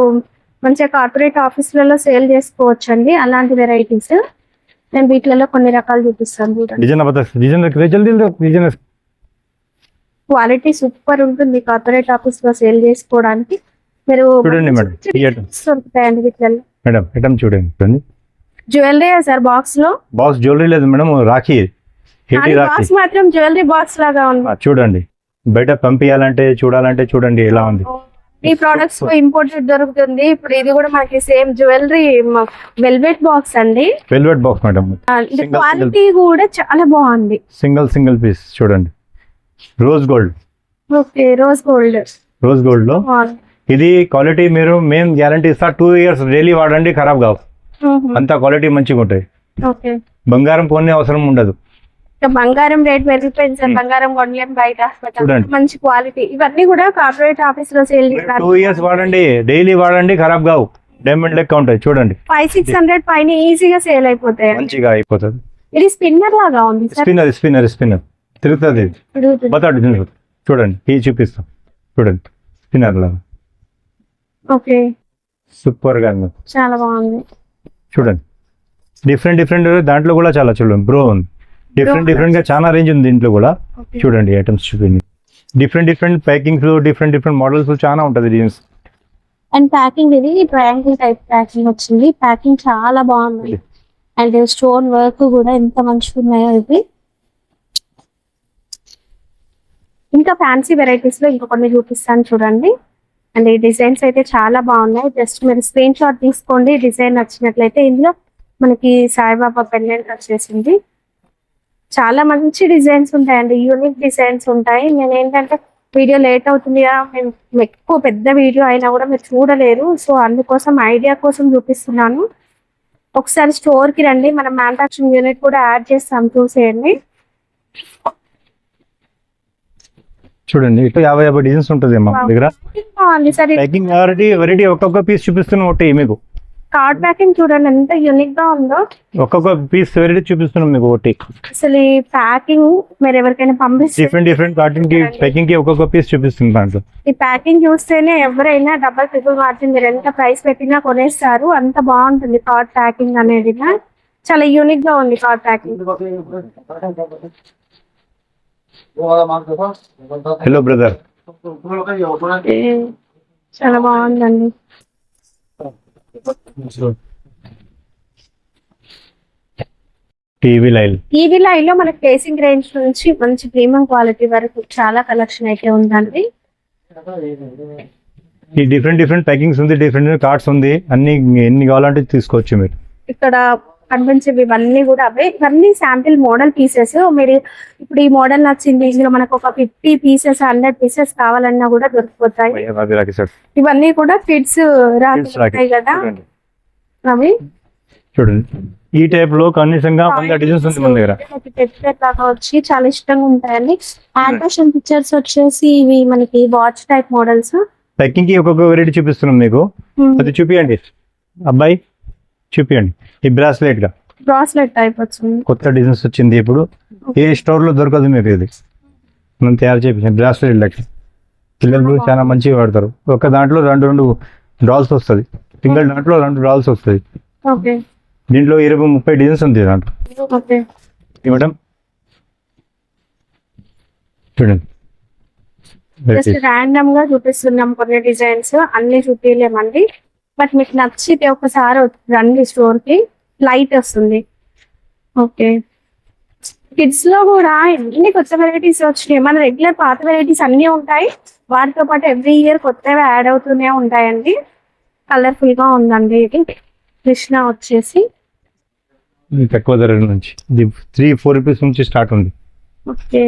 మంచిగా కార్పొరేట్ ఆఫీసులలో సేల్ చేసుకోవచ్చు అండి అలాంటి వెరైటీస్. నేను వీటిలలో కొన్ని రకాలు చూపిస్తాను చూడండి. క్వాలిటీ సూపర్ ఉంటుంది. కార్పొరేట్ ఆఫీస్ లో సేల్ చేసుకోవడానికి మీరు చూడండి మేడం. దొరుకుతాయండి వీటిలలో. మేడం ఐటమ్ చూడండి. జ్యువెలరీ సార్ బాక్స్ లో? బాక్స్ జ్యువెలరీ లేదు మేడం, రాఖీ. బాక్స్ మాత్రం జ్యువెలరీ బాక్స్ లాగా ఉంది. చూడండి, బయట పంపించాలంటే చూడాలంటే చూడండి ఎలా ఉంది. ఈ ప్రొడక్ట్స్ ఇంపోర్టెడ్ దొరుకుతుంది. ఇప్పుడు ఇది కూడా మనకి సేమ్ జ్యువెలరీ వెల్వెట్ బాక్స్ అండి. Velvet box madam. క్వాలిటీ కూడా చాలా బాగుంది. సింగిల్ పీస్ చూడండి. Rose gold. Okay, rose gold లో ఇది క్వాలిటీ మీరు మేము గ్యారంటీ ఇస్తా. 2 years డైలీ వాడండి, ఖరాబ్ కావు. అంత క్వాలిటీ మంచిగా ఉంటాయి. ఓకే, బంగారం కొనే అవసరం ఉండదు. బంగారం రేట్ పెరిగిపోయింది సార్. బంగారం కొనలేం బయట. మంచి క్వాలిటీ. ఇవన్నీ కూడా కార్పొరేట్ ఆఫీస్ లో సేల్ 2 years వాడండి, డైలీ వాడండి, ఖరాబ్ కావు. డైమండ్ లెక్క ఉంటాయి చూడండి. 500-600 పైన ఈజీగా సేల్ అయిపోతాయి. మంచిగా అయిపోతుంది. ఇది స్పిన్నర్ లాగా ఉంది సార్. స్పిన్నర్ తిరుగుతుంది. బతాడు చూడండి, ఇది చూపిస్తాం చూడండి. స్పిన్నర్ లాగా. ఓకే, సూపర్ గా చాలా బాగుంది. చూడండి, డిఫరెంట్ దాంట్లో కూడా చాలా చూడండి. బ్రో ఉంది, డిఫరెంట్ గా చాలా రేంజ్ ఉంది దీంట్లో కూడా. చూడండి ఐటమ్స్ చూపింది. డిఫరెంట్ ప్యాకింగ్స్, డిఫరెంట్ మోడల్స్ చాలా ఉంటది డిజైన్స్. అండ్ ప్యాకింగ్ ఇది ట్రయాంగిల్ టైప్ ప్యాకింగ్ వచ్చింది. ప్యాకింగ్ చాలా బాగుంది. అండ్ స్టోన్ వర్క్ కూడా ఎంత మంచిగా ఉన్నాయో ఇవి. ఇంకా ఫ్యాన్సీ వెరైటీస్ లో ఇంకా కొన్ని చూపిస్తాను చూడండి. అండ్ ఈ డిజైన్స్ అయితే చాలా బాగున్నాయి. జస్ట్ మీరు స్క్రీన్ షాట్ తీసుకోండి, డిజైన్ నచ్చినట్లయితే. ఇందులో మనకి సాయిబాబా పెండెంట్ వచ్చేసింది. చాలా మంచి డిజైన్స్ ఉంటాయండి, యూనిక్ డిజైన్స్ ఉంటాయి. నేను ఏంటంటే వీడియో లేట్ అవుతుంది కదా, మేము ఎక్కువ పెద్ద వీడియో అయినా కూడా మీరు చూడలేరు, సో అందుకోసం ఐడియా కోసం చూపిస్తున్నాను. ఒకసారి స్టోర్ కి రండి, మనం మ్యానుఫ్యాక్చరింగ్ యూనిట్ కూడా యాడ్ చేస్తాం, చూసేయండి. చూడండి ఇట్లా 50 డిజైన్స్ ఉంటుంది మా దగ్గర. బాగుంది సార్. ప్యాకింగ్ వెరైటీ ఒక్కొక్క పీస్ చూపిస్తున్నాం ఒకటి మీకు. కార్డ్ ప్యాకింగ్ చూడండి ఎంత యూనిక్ గా ఉందో. ఒక్కొక్క పీస్ వెరైటీ చూపిస్తున్నాం మీకు ఒకటి. అసలు ఈ ప్యాకింగ్ మీరు ఎవరికైనా పంపిస్తే డిఫరెంట్ కార్టూన్ కి ప్యాకింగ్ కి ఒక్కొక్క పీస్ చూపిస్తుంది దాంట్లో. ఈ ప్యాకింగ్ చూస్తేనే ఎవరైనా డబల్ ట్రిపుల్ మార్జిన్ మీరు ఎంత ప్రైస్ పెట్టినా కొనేస్తారు, అంత బాగుంటుంది కార్డ్ ప్యాకింగ్ అనేది. చాలా యూనిక్ గా ఉంది కార్డ్ ప్యాకింగ్. Hello brother. చాలా బాగుందండి. టీవీ లైన్ లో మనకి కేసింగ్ రేంజ్ నుంచి మంచి ప్రీమియం క్వాలిటీ వరకు చాలా కలెక్షన్ అయితే ఉందండి. ఈ డిఫరెంట్ ప్యాకింగ్స్ ఉంది, డిఫరెంట్ కార్డ్స్ ఉంది, అన్ని ఎన్ని కావాలంటే తీసుకోవచ్చు మీరు. ఇక్కడ కనిపించేవి ఇవన్నీ కూడా అవే, ఇవన్నీ శాంపిల్ మోడల్ పీసెస్. మీరు ఇప్పుడు ఈ మోడల్ నచ్చింది, ఇందులో మనకు ఒక 50 పీసెస్ 100 పీసెస్ కావాలన్నా కూడా దొరికిపోతాయి. ఇవన్నీ కూడా కిడ్స్ రాకి కదా అవి. చూడండి ఈ టైప్ లో కనీసంగా 100 డిజైన్స్ ఉంది మన దగ్గర. లాగా వచ్చి చాలా ఇష్టంగా ఉంటాయండి. యానిమేషన్ పిక్చర్స్ వచ్చేసి ఇవి మనకి వాచ్ టైప్ మోడల్స్. ప్యాకింగ్ కి ఒక్కొక్క వెరైటీ చూపిస్తున్నాం మీకు, అది చూపియండి అబ్బాయి, చూపియండి. ఈ బ్రాస్లెట్ టైప్ వచ్చింది, కొత్త డిజైన్స్ వచ్చింది ఇప్పుడు. ఏ స్టోర్ లో దొరకదు మీకు, ఇది మనం తయారు చేయించాం. బ్రాస్లెట్ లెక్క పిల్లలు చాలా మంచిగా వాడతారు. ఒక దాంట్లో రెండు డాల్స్ వస్తుంది, సింగిల్ దాంట్లో 2 డాల్స్ వస్తుంది. దీంట్లో 20-30 డిజైన్స్ ఉంది దాంట్లో. మేడం చూడండి, ర్యాండమ్ గా చూపిస్తున్నాం కొన్ని డిజైన్స్, అన్ని చూపించలేమండి. బట్ మీకు నచ్చితే ఒకసారి రండి స్టోర్ కి, లైట్ వస్తుంది. ఓకే, కిడ్స్ లో కూడా ఎన్ని కొత్త వెరైటీస్ వచ్చినాయి. మన రెగ్యులర్ పాత వెరైటీస్ అన్ని ఉంటాయి, వాటితో పాటు ఎవ్రీ ఇయర్ కొత్తవి యాడ్ అవుతూనే ఉంటాయండి. కలర్ఫుల్ గా ఉందండి. ఇది కృష్ణ వచ్చేసి తక్కువ ధర నుంచి 3-4 రూపీస్ నుంచి స్టార్ట్ ఉంది. ఓకే,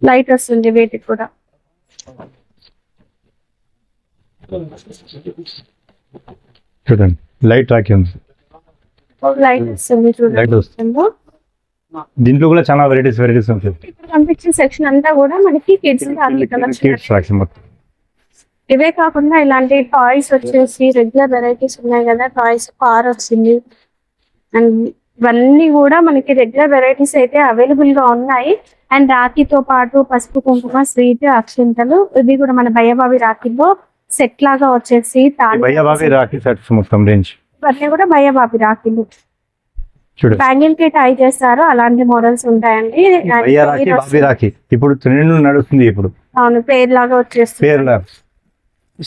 లైట్ వస్తుంది వీటికి కూడా. చూడండి లైట్ రాకి ఉంది, లైట్ వస్తుంది చూడండి. దీంట్లో కూడా చాలా వెరైటీస్ ఉంటాయి. ఇక్కడ కనిపించే సెక్షన్ అంతా కూడా మనకి కిడ్స్ రాకి మొత్తం. ఇవే కాకుండా ఇలాంటి టాయ్స్ వచ్చేసి రెగ్యులర్ వెరైటీస్ ఉన్నాయి కదా, టాయ్స్ కార్ వచ్చింది. అండ్ ఇవన్నీ కూడా మనకి రెగ్యులర్ వెరైటీస్ అయితే అవైలబుల్ గా ఉన్నాయి. అండ్ రాఖీతో పాటు పసుపు కుంకుమ స్వీట్ అక్షింతలు, ఇవి కూడా మన భయ్యబావి రాఖీలో సెట్ లాగా వచ్చేసి రాఖీ సెట్స్ మొత్తం రేంజ్ ఇవన్నీ కూడా భయ్యబావి రాఖీలు. బ్యాంగిల్ కి టై చేస్తారు, అలాంటి మోడల్స్ ఉంటాయండి. రాఖీ ఇప్పుడు ట్రెండ్ నడుస్తుంది ఇప్పుడు. అవును, పేరు లాగా వచ్చేస్తుంది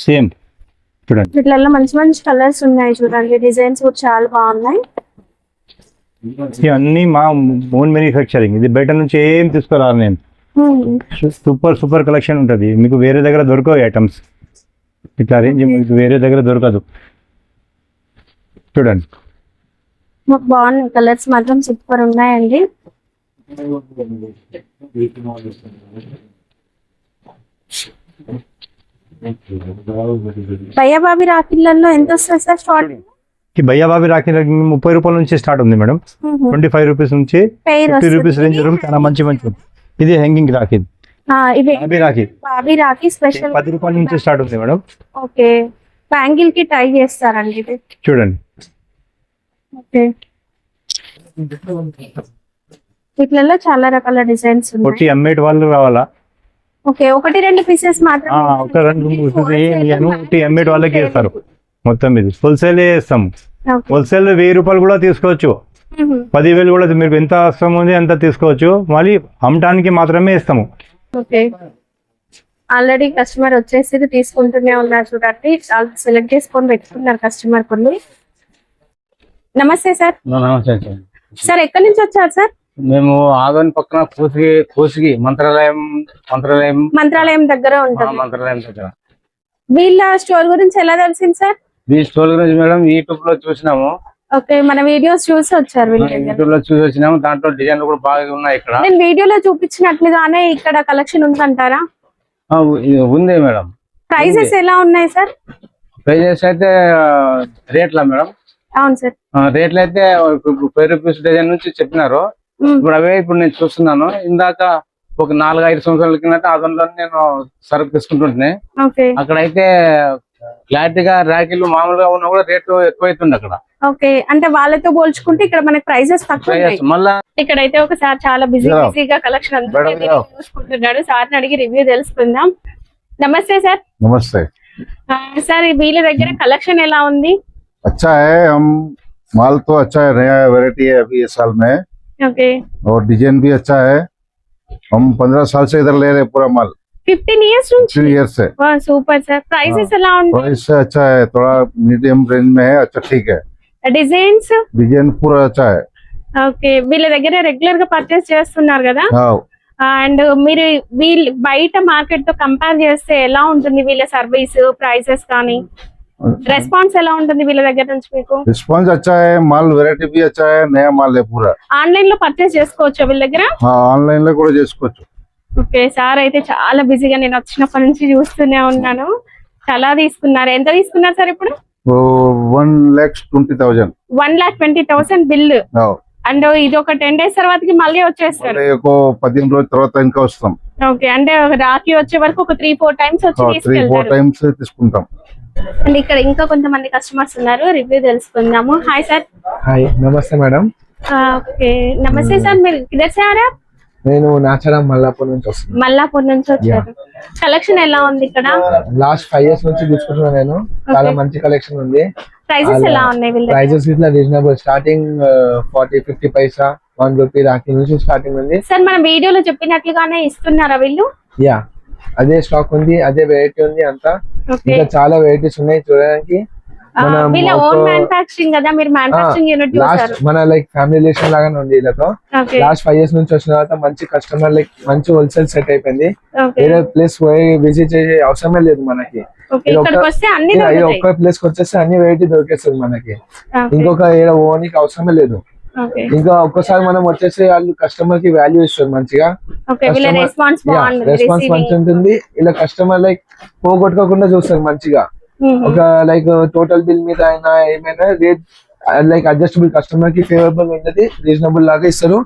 సేమ్. చూడండి వీటిలో మంచి మంచి కలర్స్ ఉన్నాయి, చూడండి డిజైన్స్ కూడా చాలా బాగున్నాయి. అన్ని మా ఓన్ మ్యానుఫ్యాక్చరింగ్, ఇది బయట నుంచి ఏం తీసుకురాను నేను. సూపర్ కలెక్షన్ ఉంటుంది, మీకు వేరే దగ్గర దొరకవు ఐటమ్స్ ఇట్లా రేంజ్, మీకు వేరే దగ్గర దొరకదు. చూడండి బాగున్నాయి కలర్స్ మాత్రం సూపర్ ఉన్నాయండి. భయ్యబాబి రాఖీలలో ఎంత వస్తుంది సార్ స్టార్టింగ్? భయ్యబాబి రాఖీ 30 రూపాయల నుంచి స్టార్ట్ ఉంది మేడం. 25 రూపీస్ నుంచి 50 రూపీస్ రేంజ్ వరకు చాలా మంచి. ఇది హ్యాంగింగ్ రాఖీ, బాబీ రాఖీ స్పెషల్ 10 రూపాయల నుంచి స్టార్ట్ ఉంది మేడం. ఓకే, బ్యాంగిల్ కి టై చేస్తారండి ఇది. చూడండి ఓకే, వీటిలో చాలా రకాల డిజైన్స్ ఉన్నాయి. అమ్మేటి వాళ్ళు రావాలా? ఓకే, 1-2 పీసెస్ మాత్రం. ఒక 2 అమ్మేటి వాళ్ళకి ఇస్తారు. మొత్తం ఇది హోల్సేల్ ఇస్తాము. హోల్సేల్ 1000 రూపాయలు కూడా తీసుకోవచ్చు, 10,000 కూడా మీకు ఎంత అవసరం ఉంది అంత తీసుకోవచ్చు. మళ్ళీ అమ్మటానికి మాత్రమే ఇస్తాము. ఓకే, ఆల్రెడీ కస్టమర్ వచ్చేసి తీసుకుంటూనే ఉన్నారు చూడండి. సెలెక్ట్ చేసుకొని పెట్టుకున్నారు కస్టమర్ కొన్ని. నమస్తే సార్. నమస్తే సార్. సార్ ఎక్కడి నుంచి వచ్చారు సార్? మేము ఆదోని పక్కన కోసిగి మంత్రాలయం దగ్గర ఉంటుంది. మంత్రాలయం దగ్గర. వీళ్ళ స్టోర్ గురించి ఎలా తెలిసింది సార్? ఈ స్టోర్ గురించి మేడం యూట్యూబ్ లో చూసినాము. ఓకే, మన వీడియోస్ చూసి వచ్చారు వీళ్ళ దగ్గర. యూట్యూబ్ లో చూసి వచ్చినాము. దాంట్లో డిజైన్లు కూడా బాగా ఉన్నాయి. ఇక్కడ నేను వీడియోలో చూపించినట్లుగానే ఇక్కడ కలెక్షన్ ఉందంటారా? ఉంది మేడం. ప్రైజెస్ ఎలా ఉన్నాయి సార్? ప్రైజెస్ అయితే రేట్లా మేడం? అవును సార్. రేట్లు అయితే 10 రూపీస్ డిజైన్ నుంచి చెప్పినారు. ఇప్పుడు అవే ఇప్పుడు నేను చూస్తున్నాను. ఇందాక ఒక 4-5 సంవత్సరాల కిందట ఆదోనిలో నేను సరుకు తీసుకుంటుంటే అక్కడైతే క్లారిటీగా రాఖీలు మామూలుగా ఉన్నా కూడా రేటు ఎక్కువైతుంది అక్కడ. ఓకే, అంటే వాళ్ళతో పోల్చుకుంటే ఇక్కడ మనకి ప్రైజెస్ తక్కువ. మళ్ళా ఇక్కడైతే ఒకసారి చాలా బిజీగా కలెక్షన్ అంతా చూసుకుంటున్నాడు. సార్ అడిగి రివ్యూ తెలుసుకుందాం. నమస్తే సార్. नमस्ते। సార్ వీళ్ళ దగ్గర కలెక్షన్ ఎలా ఉంది? अच्छा है, हम माल तो अच्छा है, नया वैरायटी है अभी इस साल में। ओके, और डिजाइन भी अच्छा है। हम 15 साल से इधर ले रहे हैं पूरा माल। 15 इयर्स 3 ईयर से। वाह सुपर सर। प्राइसेस ఎలా ఉంది? प्राइस से अच्छा है, थोड़ा मीडियम रेंज में है। अच्छा ठीक है। డిజైన్స్ डिजाइन पूरा अच्छा है। ఓకే, వీళ్ళ దగ్గర రెగ్యులర్ గా పర్చేస్ చేస్తున్నారు కదా? हाँ, అండ్ మీరు వీళ్ళ బయట మార్కెట్ తో కంపేర్ చేస్తే ఎలా ఉంటుంది వీళ్ళ సర్వీస్, ప్రైసెస్ కానీ రెస్పాన్స్ ఎలా ఉంటుంది వీళ్ళ దగ్గర నుంచి మీకు? रिस्पॉन्स अच्छा है, माल वैरायटी भी अच्छा है, नया माल है पूरा। ఆన్లైన్ లో పర్చేస్ చేసుకోవచ్చా వీళ్ళ దగ్గర? हाँ, ऑनलाइन లో కూడా చేసుకోవచ్చు। ఓకే, సార్ అయితే చాలా బిజీగా నేను వచ్చినప్పటి నుంచి చూస్తూనే ఉన్నాను. చాలా తీసుకున్నారు. ఎంత తీసుకున్నారు సార్ ఇప్పుడు? 1,20,000। 1,20,000 బిల్. అండ్ ఇది ఒక 10 days తర్వాతకి మళ్ళీ వచ్చేస్తారు. ఒక 15 రోజుల తర్వాత ఇంకా వస్తాం. ఓకే, అంటే రాఖీ వచ్చే వరకు ఒక 3-4 టైమ్స్ వచ్చి 3-4 టైమ్స్ తీసుకుంటాం. అండ్ ఇక్కడ ఇంకా కొంతమంది కస్టమర్స్ ఉన్నారు, రివ్యూ తెలుసుకుందాము. Hi sir. హాయ్, నమస్తే మేడం. ఓకే, నమస్తే సార్. మీరు కిదర్ సే ఆ రहे? నేను నాచారం మల్లాపూర్ నుంచి వస్తున్నాను. మల్లాపూర్ నుంచి వచ్చారు. కలెక్షన్ ఎలా ఉంది ఇక్కడ? లాస్ట్ 5 years నుంచి తీసుకుంటున్నాను నేను. చాలా మంచి కలెక్షన్ ఉంది. ప్రైసెస్ ఎలా ఉన్నాయి వీళ్ళ? ప్రైసెస్ ఇట్లా రీజనబుల్, స్టార్టింగ్ 40-50 పైసా 1 రూపీ రాఖీ నుంచి స్టార్టింగ్ ఉంది. సార్ మన వీడియోలో చెప్పినట్లుగానే ఇస్తున్నారా వీళ్ళు? యా, అదే స్టాక్ ఉంది, అదే వెరైటీ ఉంది అంతా. ఇంకా చాలా వెరైటీస్ ఉన్నాయి చూడడానికి. వీళ్ళ ఓన్ మ్యానుఫ్యాక్చరింగ్ కదా, మీరు మ్యానుఫ్యాక్చరింగ్ యూనిట్ చూసారు? మన లైక్ ఫ్యామిలీ రిలేషన్ లాగానే ఉంది వీళ్ళతో. లాస్ట్ 5 years నుంచి వచ్చిన తర్వాత మంచి కస్టమర్, లైక్ మంచి హోల్సేల్ సెట్ అయిపోయింది. వేరే ప్లేస్ పోయి విజిట్ చేసే అవసరమే లేదు మనకి. ఒక్క ప్లేస్ కి వచ్చేస్తే అన్ని వెరైటీ దొరికేస్తుంది మనకి. ఇంకొక ఏదో ఓనికి అవసరమే లేదు. ఇంకా ఒక్కసారి మనం వచ్చేసి వాళ్ళు కస్టమర్ కి వాల్యూ ఇస్తారు మంచిగా. రెస్పాన్స్ మంచి ఉంటుంది. ఇలా కస్టమర్ లైక్ పోగొట్టుకోకుండా చూస్తారు మంచిగా. ఒక లైక్ టోటల్ బిల్ మీద అయినా ఏమైనా రేట్ లైక్ అడ్జస్టబుల్, కస్టమర్ కి ఫేవరబుల్ ఉంటుంది, రీజనబుల్ లాగా ఇస్తారు.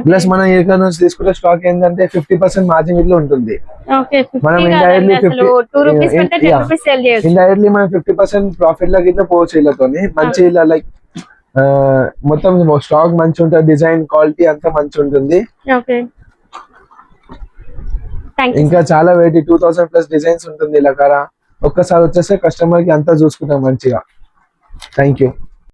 ప్లస్ మనం ఇక్కడ నుంచి తీసుకుంటే స్టాక్ ఏంటంటే 50% మార్జిన్ ఇట్లా ఉంటుంది. మనం ఇండైరెక్ట్లీ మనం 50% ప్రాఫిట్ లాగా ఇట్లా పోవచ్చు వీళ్ళతోని. మంచి ఇలా లైక్ మొత్తం స్టాక్ మంచి ఉంటుంది, డిజైన్ క్వాలిటీ అంతా మంచి ఉంటుంది. ఇంకా చాలా వెరైటీ 2000+ డిజైన్స్ ఉంటుంది ఇలా. ఒక్కసారి వచ్చేస్తే కస్టమర్ కి అంతా చూసుకుంటాం మంచిగా. Thank you.